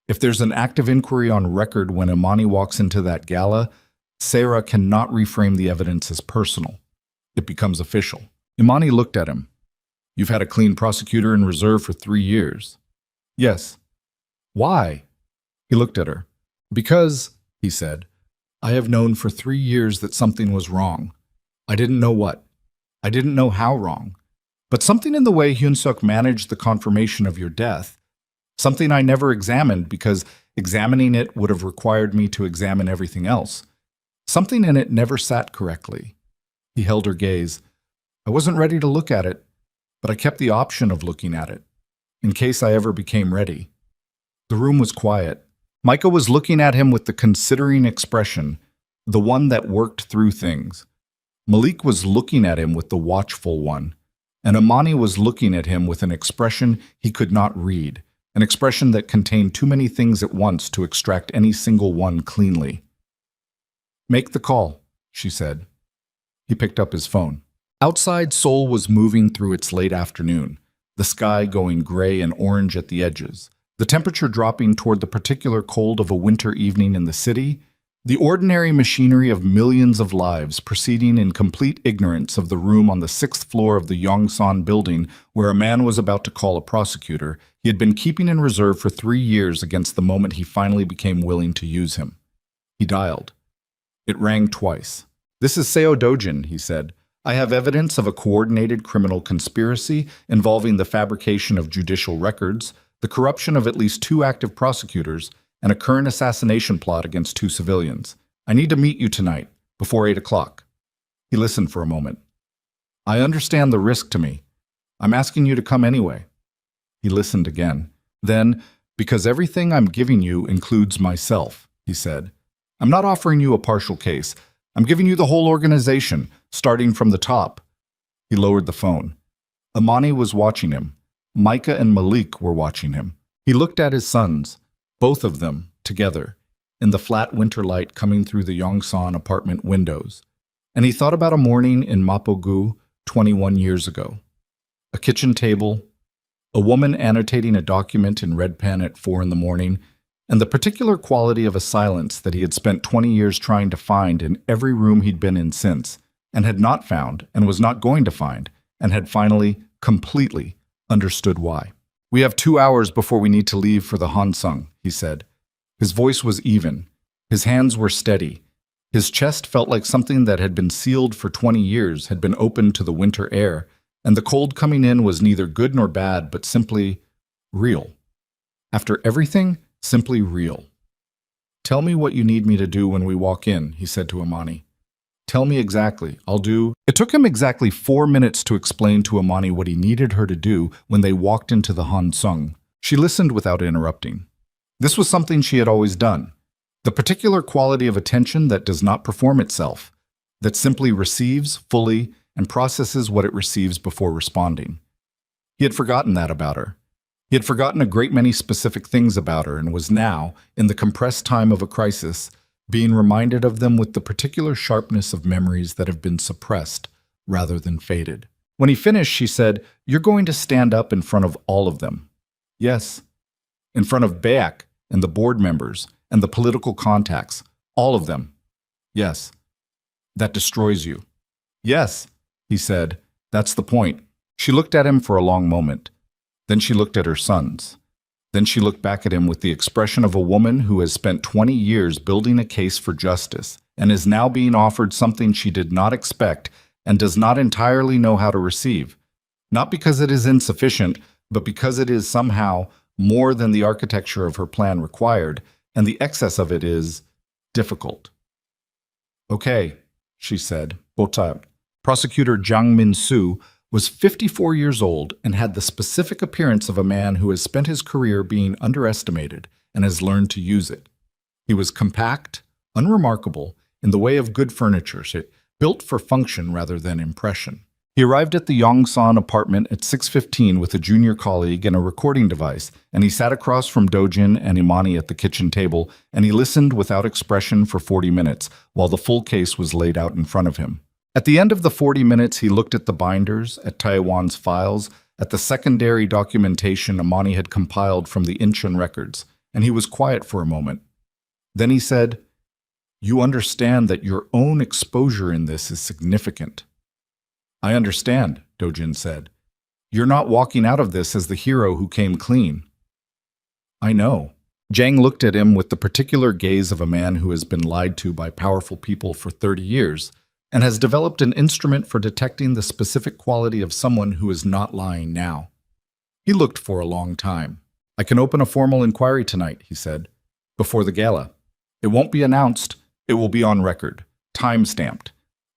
If there's an active inquiry on record when Imani walks into that gala, Sarah cannot reframe the evidence as personal. It becomes official. Imani looked at him. You've had a clean prosecutor in reserve for 3 years. Yes. Why? He looked at her. Because, he said, I have known for 3 years that something was wrong. I didn't know what. I didn't know how wrong. But something in the way Hyun-suk managed the confirmation of your death, something I never examined because examining it would have required me to examine everything else. Something in it never sat correctly. He held her gaze. I wasn't ready to look at it, but I kept the option of looking at it, in case I ever became ready. The room was quiet. Micah was looking at him with the considering expression, the one that worked through things. Malik was looking at him with the watchful one, and Imani was looking at him with an expression he could not read, an expression that contained too many things at once to extract any single one cleanly. Make the call, she said. He picked up his phone. Outside, Seoul was moving through its late afternoon, the sky going gray and orange at the edges, the temperature dropping toward the particular cold of a winter evening in the city, the ordinary machinery of millions of lives proceeding in complete ignorance of the room on the 6th floor of the Yongsan building where a man was about to call a prosecutor he had been keeping in reserve for 3 years against the moment he finally became willing to use him. He dialed. It rang twice. This is Seo Dojin, he said. I have evidence of a coordinated criminal conspiracy involving the fabrication of judicial records, the corruption of at least 2 active prosecutors, and a current assassination plot against 2 civilians. I need to meet you tonight, before 8 o'clock. He listened for a moment. I understand the risk to me. I'm asking you to come anyway. He listened again. Then, because everything I'm giving you includes myself, he said. I'm not offering you a partial case. I'm giving you the whole organization, starting from the top. He lowered the phone. Imani was watching him. Micah and Malik were watching him. He looked at his sons, both of them, together, in the flat winter light coming through the Yongsan apartment windows. And he thought about a morning in Mapogu 21 years ago. A kitchen table, a woman annotating a document in red pen at 4 in the morning, and the particular quality of a silence that he had spent 20 years trying to find in every room he'd been in since, and had not found, and was not going to find, and had finally, completely, understood why. We have 2 hours before we need to leave for the Hansung, he said. His voice was even. His hands were steady. His chest felt like something that had been sealed for 20 years had been opened to the winter air, and the cold coming in was neither good nor bad, but simply real. After everything, simply real. Tell me what you need me to do when we walk in, he said to Imani. Tell me exactly. I'll do... It took him exactly 4 minutes to explain to Imani what he needed her to do when they walked into the Hansung. She listened without interrupting. This was something she had always done. The particular quality of attention that does not perform itself, that simply receives fully and processes what it receives before responding. He had forgotten that about her. He had forgotten a great many specific things about her and was now, in the compressed time of a crisis, being reminded of them with the particular sharpness of memories that have been suppressed rather than faded. When he finished, she said, "You're going to stand up in front of all of them." "Yes." "In front of Beck and the board members and the political contacts, all of them." "Yes." "That destroys you." "Yes," he said, "that's the point." She looked at him for a long moment. Then she looked at her sons. Then she looked back at him with the expression of a woman who has spent 20 years building a case for justice and is now being offered something she did not expect and does not entirely know how to receive. Not because it is insufficient, but because it is somehow more than the architecture of her plan required, and the excess of it is difficult. "Okay," she said. Botab. Prosecutor Jiang Min-su was 54 years old and had the specific appearance of a man who has spent his career being underestimated and has learned to use it. He was compact, unremarkable, in the way of good furniture, built for function rather than impression. He arrived at the Yongsan apartment at 6:15 with a junior colleague and a recording device, and he sat across from Dojin and Imani at the kitchen table, and he listened without expression for 40 minutes while the full case was laid out in front of him. At the end of the 40 minutes, he looked at the binders, at Taiwan's files, at the secondary documentation Imani had compiled from the Incheon records, and he was quiet for a moment. Then he said, "You understand that your own exposure in this is significant." "I understand," Dojin said. "You're not walking out of this as the hero who came clean." "I know." Jiang looked at him with the particular gaze of a man who has been lied to by powerful people for 30 years and has developed an instrument for detecting the specific quality of someone who is not lying now. He looked for a long time. "I can open a formal inquiry tonight," he said, "before the gala. It won't be announced. It will be on record, time-stamped.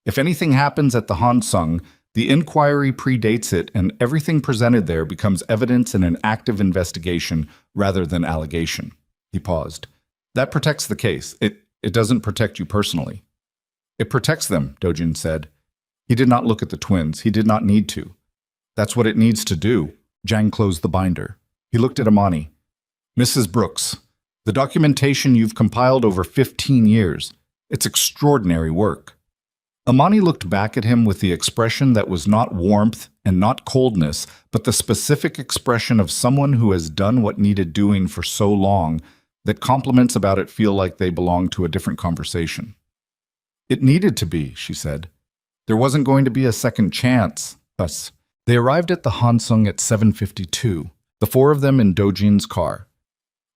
If anything happens at the Hansung, the inquiry predates it and everything presented there becomes evidence in an active investigation rather than allegation." He paused. "That protects the case. It doesn't protect you personally." "It protects them," Dojin said. He did not look at the twins. He did not need to. "That's what it needs to do." Jiang closed the binder. He looked at Imani. "Mrs. Brooks, the documentation you've compiled over 15 years, it's extraordinary work." Imani looked back at him with the expression that was not warmth and not coldness, but the specific expression of someone who has done what needed doing for so long that compliments about it feel like they belong to a different conversation. "It needed to be," she said. "There wasn't going to be a second chance." Thus, they arrived at the Hansung at 7:52, the four of them in Dojin's car.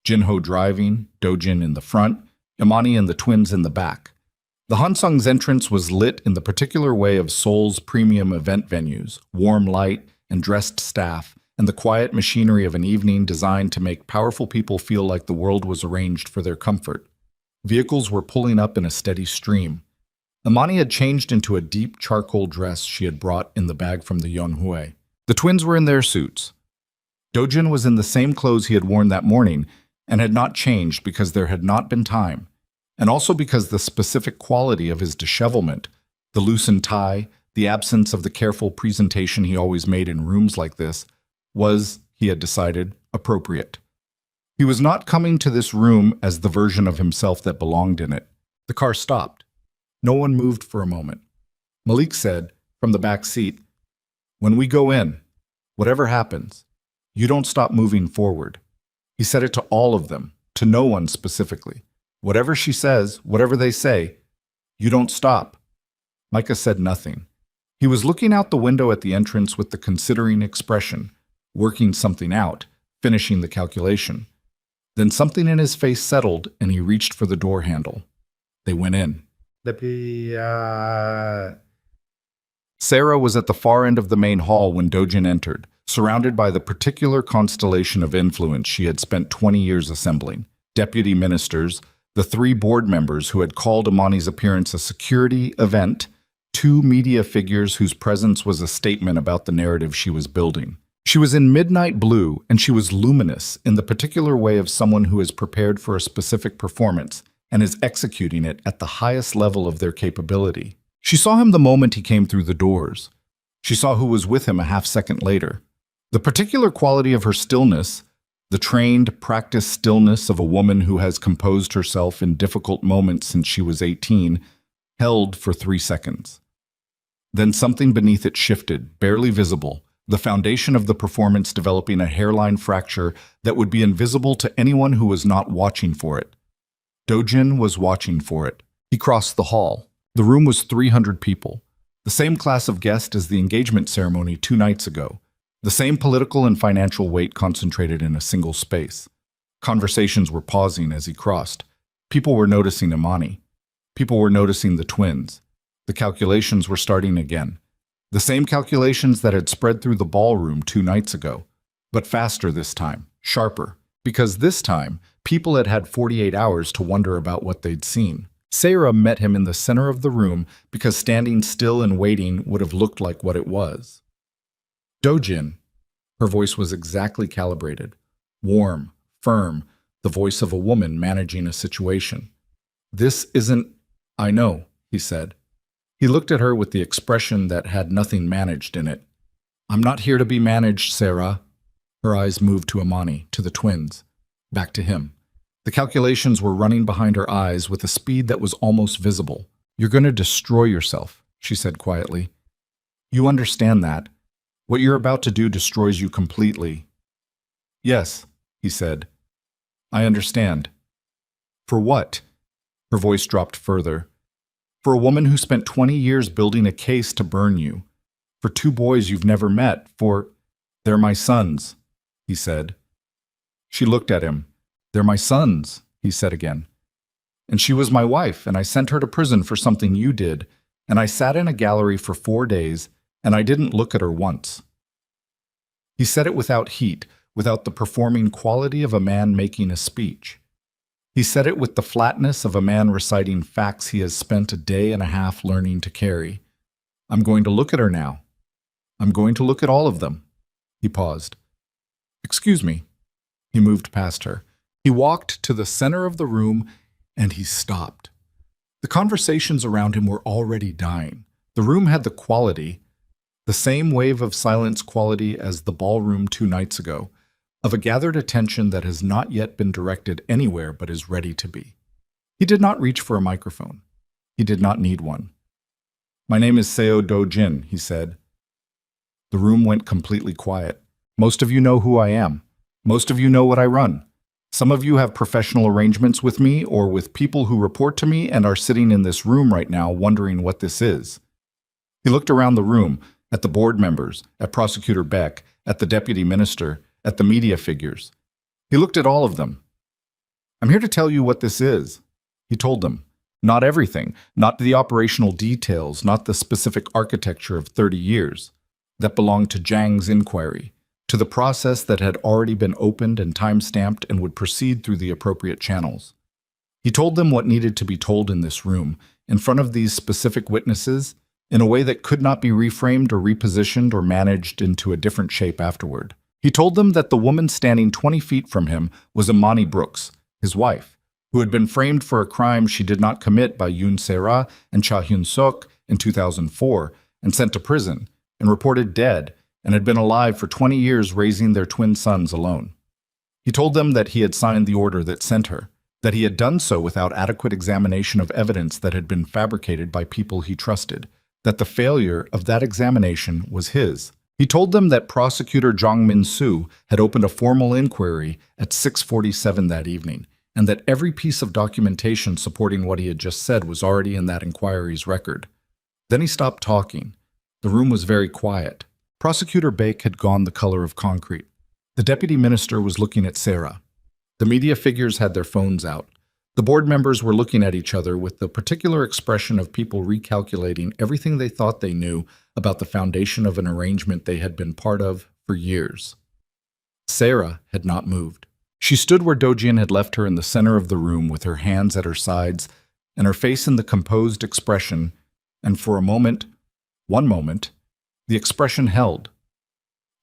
Jinho driving, Dojin in the front, Imani and the twins in the back. The Hansung's entrance was lit in the particular way of Seoul's premium event venues, warm light and dressed staff, and the quiet machinery of an evening designed to make powerful people feel like the world was arranged for their comfort. Vehicles were pulling up in a steady stream. Imani had changed into a deep charcoal dress she had brought in the bag from the Yonhui. The twins were in their suits. Dojin was in the same clothes he had worn that morning and had not changed because there had not been time, and also because the specific quality of his dishevelment, the loosened tie, the absence of the careful presentation he always made in rooms like this, was, he had decided, appropriate. He was not coming to this room as the version of himself that belonged in it. The car stopped. No one moved for a moment. Malik said, from the back seat, "When we go in, whatever happens, you don't stop moving forward." He said it to all of them, to no one specifically. "Whatever she says, whatever they say, you don't stop." Micah said nothing. He was looking out the window at the entrance with the considering expression, working something out, finishing the calculation. Then something in his face settled and he reached for the door handle. They went in. Sarah was at the far end of the main hall when Dojin entered, surrounded by the particular constellation of influence she had spent 20 years assembling. Deputy ministers, the 3 board members who had called Imani's appearance a security event, 2 media figures whose presence was a statement about the narrative she was building. She was in midnight blue, and she was luminous in the particular way of someone who is prepared for a specific performance and is executing it at the highest level of their capability. She saw him the moment he came through the doors. She saw who was with him a half second later. The particular quality of her stillness, the trained, practiced stillness of a woman who has composed herself in difficult moments since she was 18, held for 3 seconds. Then something beneath it shifted, barely visible, the foundation of the performance developing a hairline fracture that would be invisible to anyone who was not watching for it. Dojin was watching for it. He crossed the hall. The room was 300 people, the same class of guest as the engagement ceremony 2 nights ago, the same political and financial weight concentrated in a single space. Conversations were pausing as he crossed. People were noticing Imani. People were noticing the twins. The calculations were starting again. The same calculations that had spread through the ballroom 2 nights ago, but faster this time, sharper, because this time, people had had 48 hours to wonder about what they'd seen. Sarah met him in the center of the room because standing still and waiting would have looked like what it was. Dojin. Her voice was exactly calibrated, warm, firm, the voice of a woman managing a situation. This isn't, I know, he said. He looked at her with the expression that had nothing managed in it. I'm not here to be managed, Sarah. Her eyes moved to Imani, to the twins, back to him. The calculations were running behind her eyes with a speed that was almost visible. You're going to destroy yourself, she said quietly. You understand that. What you're about to do destroys you completely. Yes, he said. I understand. For what? Her voice dropped further. For a woman who spent 20 years building a case to burn you. For 2 boys you've never met. They're my sons, he said. She looked at him. They're my sons, he said again. And she was my wife, and I sent her to prison for something you did, and I sat in a gallery for 4 days, and I didn't look at her once. He said it without heat, without the performing quality of a man making a speech. He said it with the flatness of a man reciting facts he has spent a day and a half learning to carry. I'm going to look at her now. I'm going to look at all of them. He paused. Excuse me. He moved past her. He walked to the center of the room, and he stopped. The conversations around him were already dying. The room had the quality, the same wave of silence quality as the ballroom 2 nights ago, of a gathered attention that has not yet been directed anywhere but is ready to be. He did not reach for a microphone. He did not need one. My name is Seo Do-jin, he said. The room went completely quiet. Most of you know who I am. Most of you know what I run. Some of you have professional arrangements with me or with people who report to me and are sitting in this room right now wondering what this is. He looked around the room, at the board members, at Prosecutor Beck, at the deputy minister, at the media figures. He looked at all of them. I'm here to tell you what this is, he told them. Not everything, not the operational details, not the specific architecture of 30 years that belonged to Zhang's inquiry, to the process that had already been opened and time-stamped and would proceed through the appropriate channels. He told them what needed to be told in this room, in front of these specific witnesses, in a way that could not be reframed or repositioned or managed into a different shape afterward. He told them that the woman standing 20 feet from him was Imani Brooks, his wife, who had been framed for a crime she did not commit by Yoon Se-ra and Cha Hyun-suk in 2004 and sent to prison and reported dead and had been alive for 20 years raising their twin sons alone. He told them that he had signed the order that sent her, that he had done so without adequate examination of evidence that had been fabricated by people he trusted, that the failure of that examination was his. He told them that Prosecutor Jong Min-soo had opened a formal inquiry at 6:47 that evening, and that every piece of documentation supporting what he had just said was already in that inquiry's record. Then he stopped talking. The room was very quiet. Prosecutor Baek had gone the color of concrete. The deputy minister was looking at Sarah. The media figures had their phones out. The board members were looking at each other with the particular expression of people recalculating everything they thought they knew about the foundation of an arrangement they had been part of for years. Sarah had not moved. She stood where Do-jin had left her in the center of the room with her hands at her sides and her face in the composed expression, and for a moment, one moment, the expression held.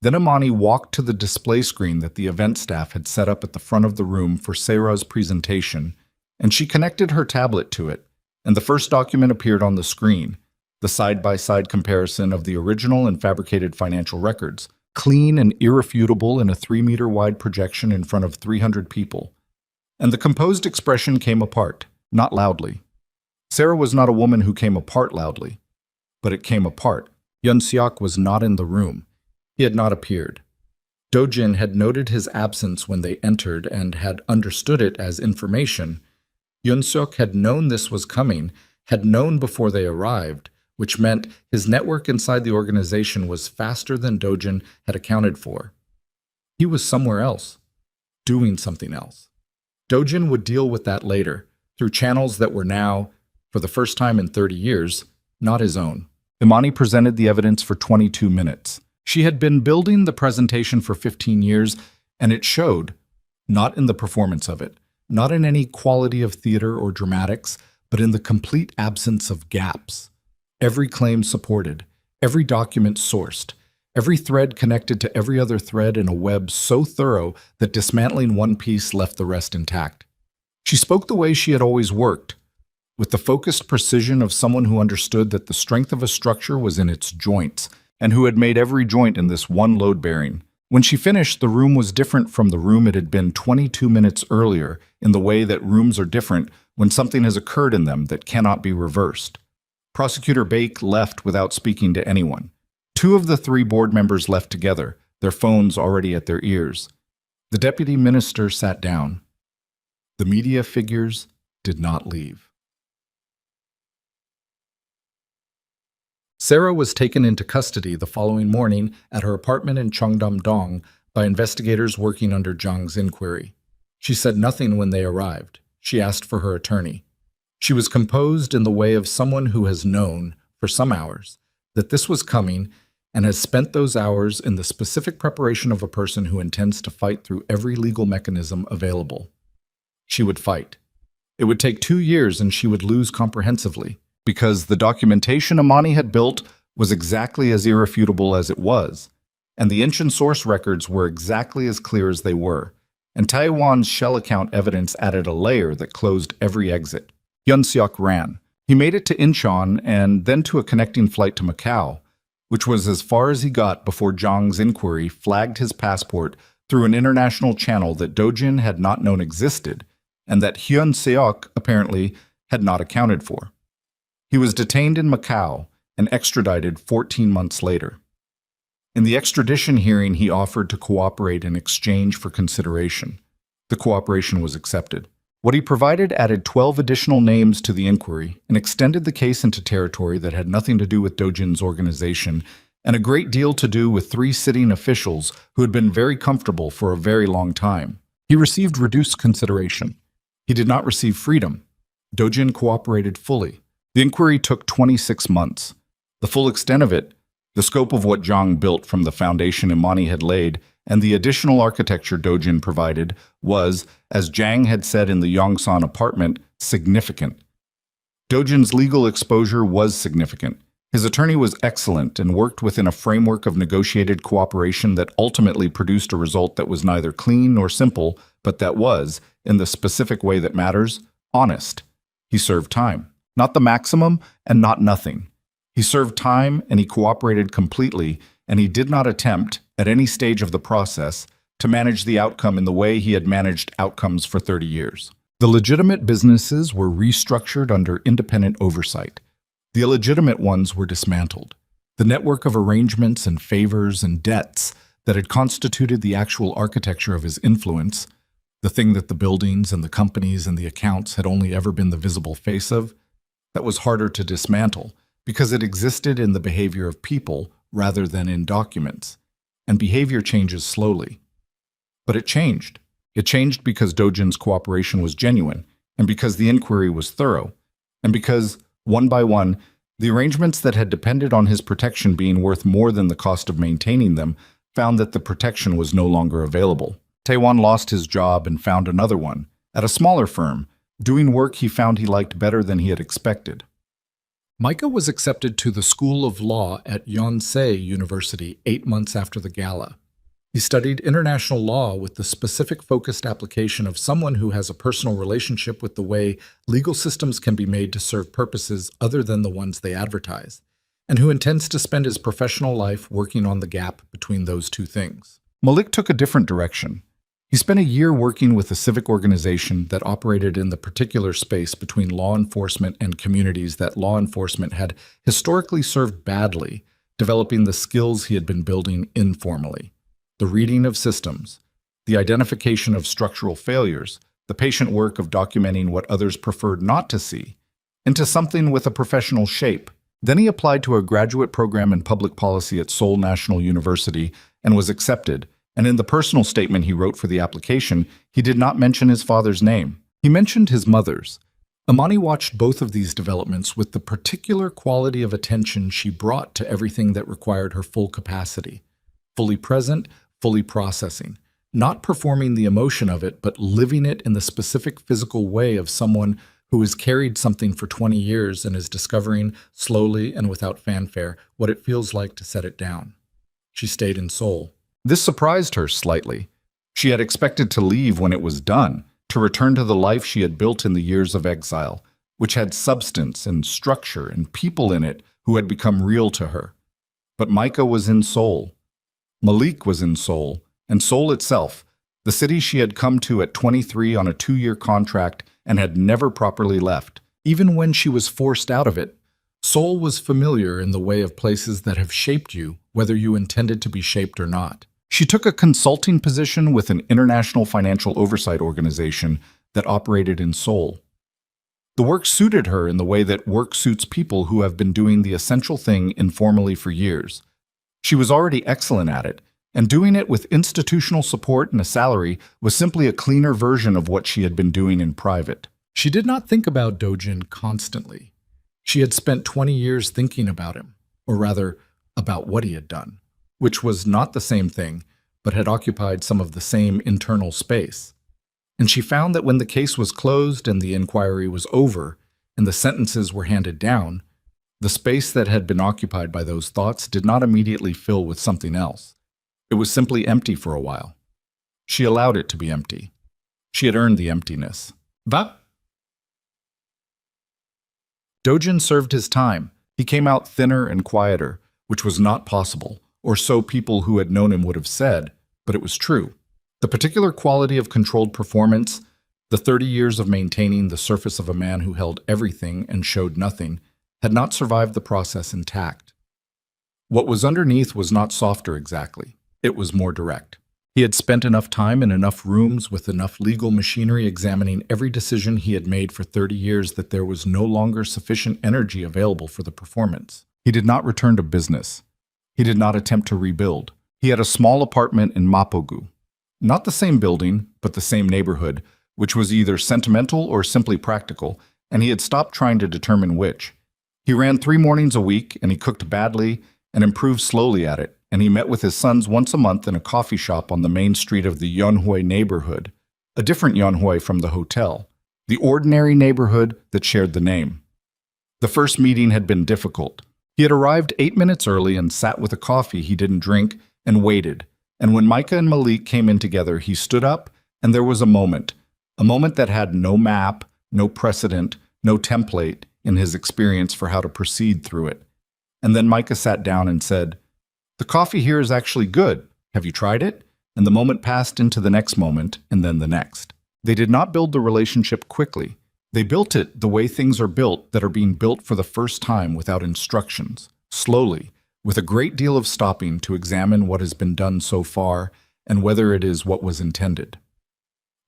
Then Imani walked to the display screen that the event staff had set up at the front of the room for Sarah's presentation, and she connected her tablet to it, and the first document appeared on the screen, the side-by-side comparison of the original and fabricated financial records, clean and irrefutable in a 3-meter wide projection in front of 300 people. And the composed expression came apart, not loudly. Sarah was not a woman who came apart loudly, but it came apart. Yun Seok was not in the room. He had not appeared. Do-jin had noted his absence when they entered and had understood it as information. Yun Seok had known this was coming, had known before they arrived, which meant his network inside the organization was faster than Do-jin had accounted for. He was somewhere else, doing something else. Do-jin would deal with that later, through channels that were now, for the first time in 30 years, not his own. Imani presented the evidence for 22 minutes. She had been building the presentation for 15 years, and it showed, not in the performance of it, not in any quality of theater or dramatics, but in the complete absence of gaps. Every claim supported, every document sourced, every thread connected to every other thread in a web so thorough that dismantling one piece left the rest intact. She spoke the way she had always worked, with the focused precision of someone who understood that the strength of a structure was in its joints, and who had made every joint in this one load-bearing. When she finished, the room was different from the room it had been 22 minutes earlier, in the way that rooms are different when something has occurred in them that cannot be reversed. Prosecutor Baek left without speaking to anyone. 2 of the 3 board members left together, their phones already at their ears. The deputy minister sat down. The media figures did not leave. Sarah was taken into custody the following morning at her apartment in Cheongdam-dong by investigators working under Jang's inquiry. She said nothing when they arrived. She asked for her attorney. She was composed in the way of someone who has known, for some hours, that this was coming and has spent those hours in the specific preparation of a person who intends to fight through every legal mechanism available. She would fight. It would take 2 years and she would lose comprehensively, because the documentation Imani had built was exactly as irrefutable as it was, and the ancient source records were exactly as clear as they were, and Taiwan's shell account evidence added a layer that closed every exit. Yun Seok ran. He made it to Incheon and then to a connecting flight to Macau, which was as far as he got before Jang's inquiry flagged his passport through an international channel that Do-jin had not known existed, and that Hyun Seok apparently had not accounted for. He was detained in Macau and extradited 14 months later. In the extradition hearing, he offered to cooperate in exchange for consideration. The cooperation was accepted. What he provided added 12 additional names to the inquiry and extended the case into territory that had nothing to do with Do-jin's organization and a great deal to do with 3 sitting officials who had been very comfortable for a very long time. He received reduced consideration. He did not receive freedom. Do-jin cooperated fully. The inquiry took 26 months. The full extent of it, the scope of what Jang built from the foundation Imani had laid, and the additional architecture Do-jin provided was, as Jang had said in the Yongsan apartment, significant. Do-jin's legal exposure was significant. His attorney was excellent and worked within a framework of negotiated cooperation that ultimately produced a result that was neither clean nor simple, but that was, in the specific way that matters, honest. He served time. Not the maximum and not nothing. He served time and he cooperated completely, and he did not attempt, at any stage of the process, to manage the outcome in the way he had managed outcomes for 30 years. The legitimate businesses were restructured under independent oversight. The illegitimate ones were dismantled. The network of arrangements and favors and debts that had constituted the actual architecture of his influence, the thing that the buildings and the companies and the accounts had only ever been the visible face of, that was harder to dismantle because it existed in the behavior of people rather than in documents, and behavior changes slowly. But it changed. It changed because Do-jin's cooperation was genuine, and because the inquiry was thorough, and because, one by one, the arrangements that had depended on his protection being worth more than the cost of maintaining them found that the protection was no longer available. Taewon lost his job and found another one, at a smaller firm, doing work he found he liked better than he had expected. Micah was accepted to the School of Law at Yonsei University 8 months after the gala. He studied international law with the specific focused application of someone who has a personal relationship with the way legal systems can be made to serve purposes other than the ones they advertise. and who intends to spend his professional life working on the gap between those two things. Malik took a different direction. He spent a year working with a civic organization that operated in the particular space between law enforcement and communities that law enforcement had historically served badly, developing the skills he had been building informally: the reading of systems, the identification of structural failures, the patient work of documenting what others preferred not to see, into something with a professional shape. Then he applied to a graduate program in public policy at Seoul National University and was accepted. And in the personal statement he wrote for the application, he did not mention his father's name. He mentioned his mother's. Amani watched both of these developments with the particular quality of attention she brought to everything that required her full capacity. Fully present, fully processing. Not performing the emotion of it, but living it in the specific physical way of someone who has carried something for 20 years and is discovering, slowly and without fanfare, what it feels like to set it down. She stayed in Seoul. This surprised her slightly. She had expected to leave when it was done, to return to the life she had built in the years of exile, which had substance and structure and people in it who had become real to her. But Micah was in Seoul. Malik was in Seoul, and Seoul itself, the city she had come to at 23 on a 2-year contract and had never properly left. Even when she was forced out of it, Seoul was familiar in the way of places that have shaped you, whether you intended to be shaped or not. She took a consulting position with an international financial oversight organization that operated in Seoul. The work suited her in the way that work suits people who have been doing the essential thing informally for years. She was already excellent at it, and doing it with institutional support and a salary was simply a cleaner version of what she had been doing in private. She did not think about Dojin constantly. She had spent 20 years thinking about him, or rather, about what he had done, which was not the same thing, but had occupied some of the same internal space. And she found that when the case was closed and the inquiry was over, and the sentences were handed down, the space that had been occupied by those thoughts did not immediately fill with something else. It was simply empty for a while. She allowed it to be empty. She had earned the emptiness. Va? Dojin served his time. He came out thinner and quieter, which was not possible, or so people who had known him would have said, but it was true. The particular quality of controlled performance, the 30 years of maintaining the surface of a man who held everything and showed nothing, had not survived the process intact. What was underneath was not softer exactly. It was more direct. He had spent enough time in enough rooms with enough legal machinery examining every decision he had made for 30 years that there was no longer sufficient energy available for the performance. He did not return to business. He did not attempt to rebuild. He had a small apartment in Mapogu. Not the same building, but the same neighborhood, which was either sentimental or simply practical, and he had stopped trying to determine which. He ran 3 mornings a week, and he cooked badly and improved slowly at it, and he met with his sons once a month in a coffee shop on the main street of the Yeonhoi neighborhood, a different Yeonhoi from the hotel, the ordinary neighborhood that shared the name. The first meeting had been difficult. He had arrived 8 minutes early and sat with a coffee he didn't drink and waited, and when Micah and Malik came in together, he stood up, and there was a moment that had no map, no precedent, no template in his experience for how to proceed through it. And then Micah sat down and said, "The coffee here is actually good. Have you tried it?" And the moment passed into the next moment, and then the next. They did not build the relationship quickly. They built it the way things are built that are being built for the first time without instructions, slowly, with a great deal of stopping to examine what has been done so far and whether it is what was intended.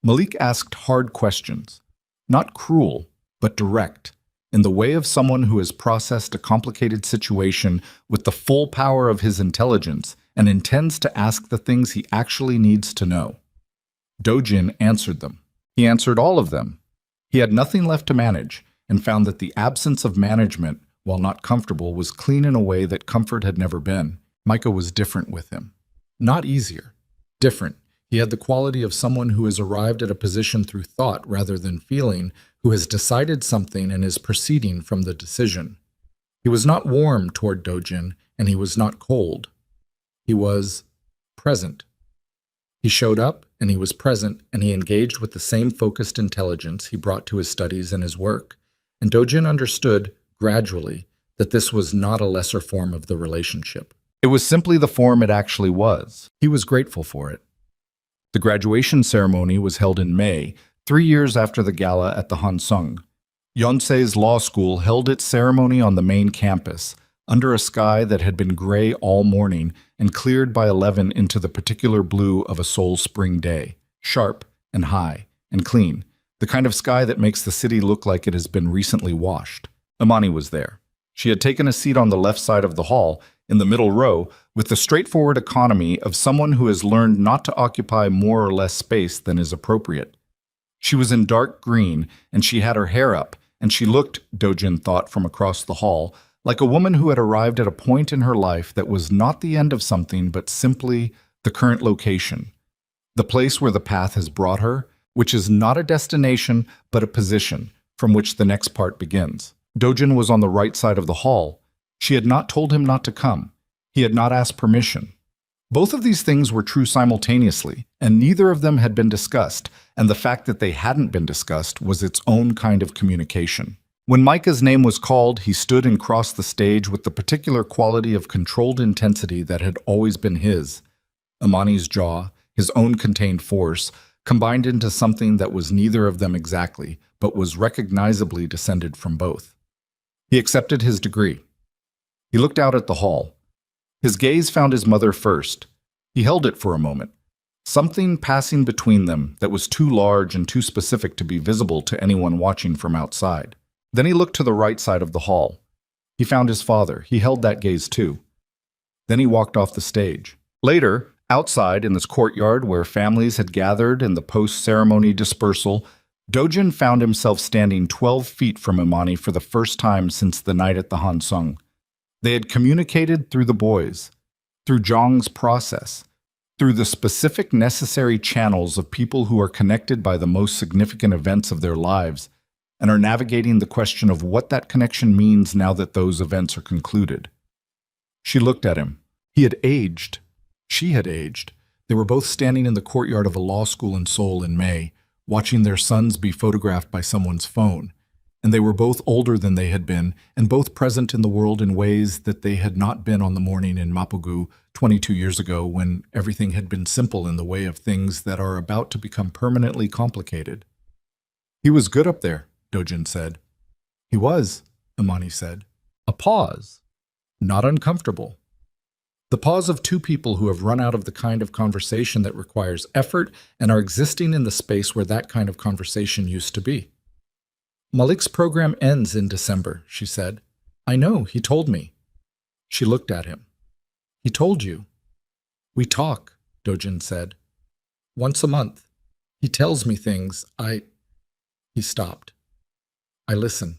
Malik asked hard questions, not cruel, but direct, in the way of someone who has processed a complicated situation with the full power of his intelligence and intends to ask the things he actually needs to know. Dojin answered them. He answered all of them. He had nothing left to manage and found that the absence of management, while not comfortable, was clean in a way that comfort had never been. Micah was different with him. Not easier. Different. He had the quality of someone who has arrived at a position through thought rather than feeling, who has decided something and is proceeding from the decision. He was not warm toward Dojin, and he was not cold. He was present. He showed up, and he was present, and he engaged with the same focused intelligence he brought to his studies and his work. And Dojin understood, gradually, that this was not a lesser form of the relationship. It was simply the form it actually was. He was grateful for it. The graduation ceremony was held in May, 3 years after the gala at the Hansung. Yonsei's law school held its ceremony on the main campus, under a sky that had been gray all morning and cleared by 11 into the particular blue of a Seoul spring day, sharp and high and clean, the kind of sky that makes the city look like it has been recently washed. Imani was there. She had taken a seat on the left side of the hall, in the middle row, with the straightforward economy of someone who has learned not to occupy more or less space than is appropriate. She was in dark green, and she had her hair up, and she looked, Dojin thought from across the hall, like a woman who had arrived at a point in her life that was not the end of something but simply the current location, the place where the path has brought her, which is not a destination but a position from which the next part begins. Dojin was on the right side of the hall. She had not told him not to come. He had not asked permission. Both of these things were true simultaneously, and neither of them had been discussed, and the fact that they hadn't been discussed was its own kind of communication. When Micah's name was called, he stood and crossed the stage with the particular quality of controlled intensity that had always been his. Imani's jaw, his own contained force, combined into something that was neither of them exactly, but was recognizably descended from both. He accepted his degree. He looked out at the hall. His gaze found his mother first. He held it for a moment, something passing between them that was too large and too specific to be visible to anyone watching from outside. Then he looked to the right side of the hall. He found his father. He held that gaze too. Then he walked off the stage. Later, outside in this courtyard where families had gathered in the post-ceremony dispersal, Dojin found himself standing 12 feet from Imani for the first time since the night at the Hansung. They had communicated through the boys, through Zhang's process, through the specific necessary channels of people who are connected by the most significant events of their lives and are navigating the question of what that connection means now that those events are concluded. She looked at him. He had aged. She had aged. They were both standing in the courtyard of a law school in Seoul in May, watching their sons be photographed by someone's phone. And they were both older than they had been, and both present in the world in ways that they had not been on the morning in Mapogu 22 years ago when everything had been simple in the way of things that are about to become permanently complicated. He was good up there, Dojin said. He was, Imani said. A pause. Not uncomfortable. The pause of two people who have run out of the kind of conversation that requires effort and are existing in the space where that kind of conversation used to be. Malik's program ends in December, she said. I know, he told me. She looked at him. He told you. We talk, Dojin said. Once a month. He tells me things. He stopped. I listen.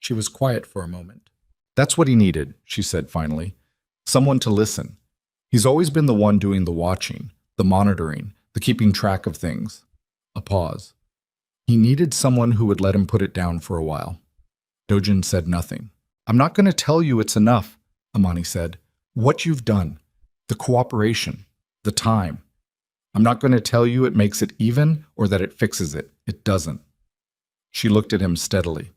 She was quiet for a moment. That's what he needed, she said finally. Someone to listen. He's always been the one doing the watching, the monitoring, the keeping track of things. A pause. He needed someone who would let him put it down for a while. Dojin said nothing. I'm not going to tell you it's enough, Imani said. What you've done, the cooperation, the time. I'm not going to tell you it makes it even or that it fixes it. It doesn't. She looked at him steadily.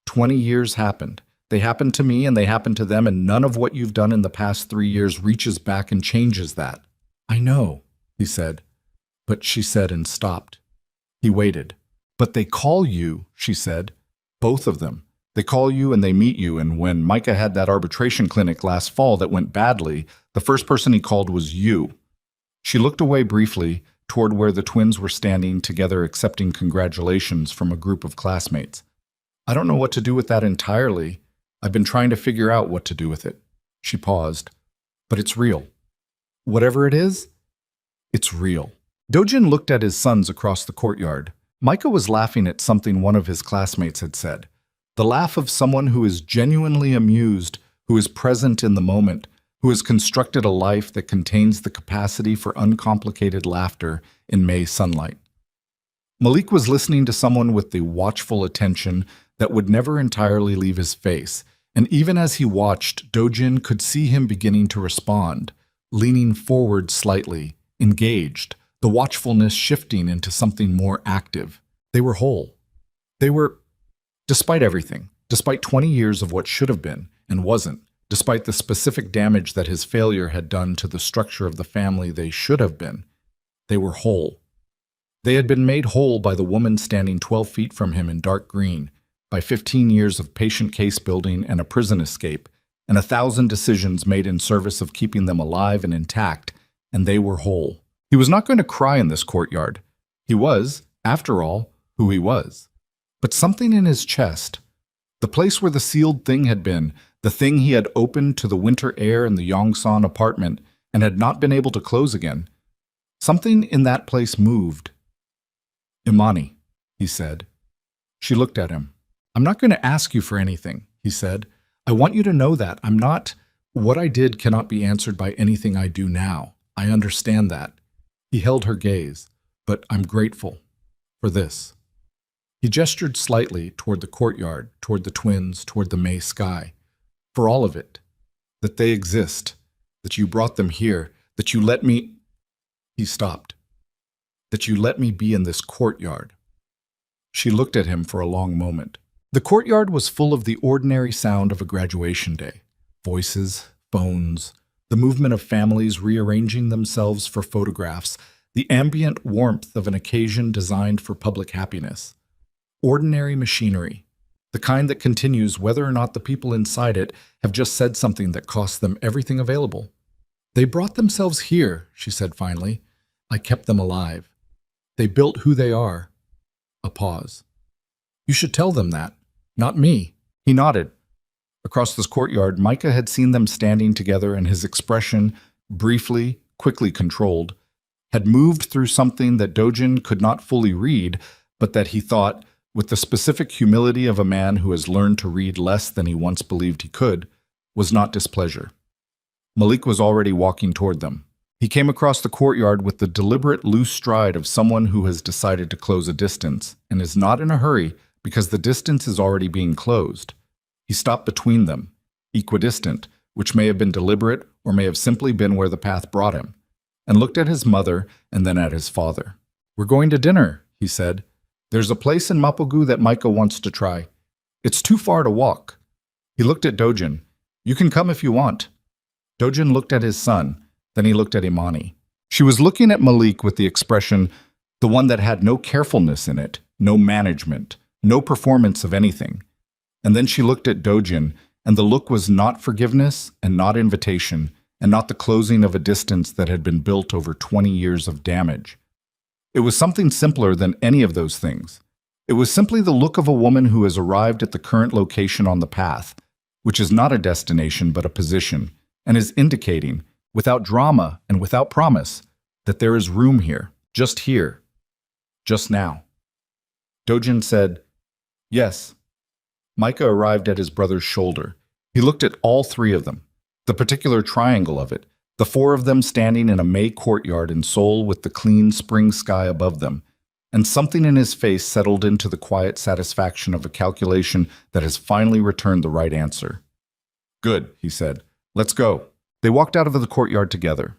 20 years happened. They happened to me and they happened to them, and none of what you've done in the past 3 years reaches back and changes that. I know, he said. But she said and stopped. He waited. But they call you, she said. Both of them. They call you and they meet you, and when Micah had that arbitration clinic last fall that went badly, the first person he called was you. She looked away briefly toward where the twins were standing together accepting congratulations from a group of classmates. I don't know what to do with that entirely. I've been trying to figure out what to do with it. She paused. But it's real. Whatever it is, it's real. Dojin looked at his sons across the courtyard. Micah was laughing at something one of his classmates had said. The laugh of someone who is genuinely amused, who is present in the moment, who has constructed a life that contains the capacity for uncomplicated laughter in May sunlight. Malik was listening to someone with the watchful attention that would never entirely leave his face, and even as he watched, Dojin could see him beginning to respond, leaning forward slightly, engaged, the watchfulness shifting into something more active. They were whole. They were, despite everything, Despite 20 years of what should have been and wasn't, despite the specific damage that his failure had done to the structure of the family they should have been, they were whole. They had been made whole by the woman standing 12 feet from him in dark green, by 15 years of patient case building and a prison escape, and 1,000 decisions made in service of keeping them alive and intact, and they were whole. He was not going to cry in this courtyard. He was, after all, who he was. But something in his chest, the place where the sealed thing had been, the thing he had opened to the winter air in the Yongsan apartment and had not been able to close again, something in that place moved. "Imani," he said. She looked at him. "I'm not going to ask you for anything," he said. "I want you to know that I'm not. What I did cannot be answered by anything I do now. I understand that." He held her gaze. "But I'm grateful for this." He gestured slightly toward the courtyard, toward the twins, toward the May sky. "For all of it. That they exist. That you brought them here. That you let me—" He stopped. "That you let me be in this courtyard." She looked at him for a long moment. The courtyard was full of the ordinary sound of a graduation day. Voices, phones, the movement of families rearranging themselves for photographs, the ambient warmth of an occasion designed for public happiness. Ordinary machinery, the kind that continues whether or not the people inside it have just said something that costs them everything available. "They brought themselves here," she said finally. "I kept them alive. They built who they are." A pause. "You should tell them that. Not me." He nodded. Across this courtyard, Micah had seen them standing together, and his expression, briefly, quickly controlled, had moved through something that Dojin could not fully read, but that he thought, with the specific humility of a man who has learned to read less than he once believed he could, was not displeasure. Malik was already walking toward them. He came across the courtyard with the deliberate loose stride of someone who has decided to close a distance, and is not in a hurry because the distance is already being closed. He stopped between them, equidistant, which may have been deliberate or may have simply been where the path brought him, and looked at his mother and then at his father. "We're going to dinner," he said. "There's a place in Mapogu that Micah wants to try. It's too far to walk." He looked at Dojin. "You can come if you want." Dojin looked at his son, then he looked at Imani. She was looking at Malik with the expression, the one that had no carefulness in it, no management, no performance of anything. And then she looked at Dojin, and the look was not forgiveness and not invitation, and not the closing of a distance that had been built over 20 years of damage. It was something simpler than any of those things. It was simply the look of a woman who has arrived at the current location on the path, which is not a destination but a position, and is indicating, without drama and without promise, that there is room here, just now. Dojin said, "Yes." Micah arrived at his brother's shoulder. He looked at all three of them, the particular triangle of it, the four of them standing in a May courtyard in Seoul with the clean spring sky above them, and something in his face settled into the quiet satisfaction of a calculation that has finally returned the right answer. "Good," he said. "Let's go." They walked out of the courtyard together.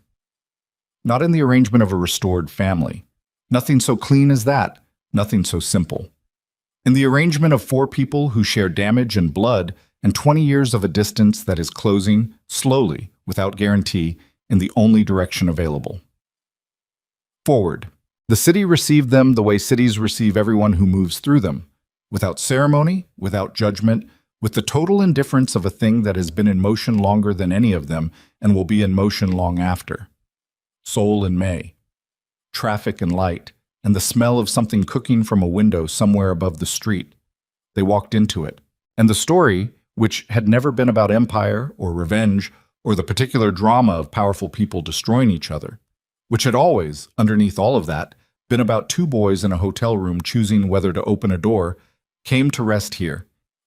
Not in the arrangement of a restored family. Nothing so clean as that, nothing so simple. In the arrangement of four people who share damage and blood and 20 years of a distance that is closing, slowly, without guarantee, in the only direction available. Forward. The city received them the way cities receive everyone who moves through them, without ceremony, without judgment, with the total indifference of a thing that has been in motion longer than any of them and will be in motion long after. Seoul in May. Traffic and light, and the smell of something cooking from a window somewhere above the street. They walked into it. And the story, which had never been about empire or revenge or the particular drama of powerful people destroying each other, which had always, underneath all of that, been about two boys in a hotel room choosing whether to open a door, came to rest here,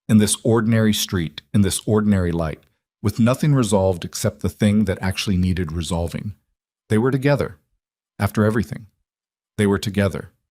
in this ordinary street, in this ordinary light, with nothing resolved except the thing that actually needed resolving. They were together. After everything, they were together.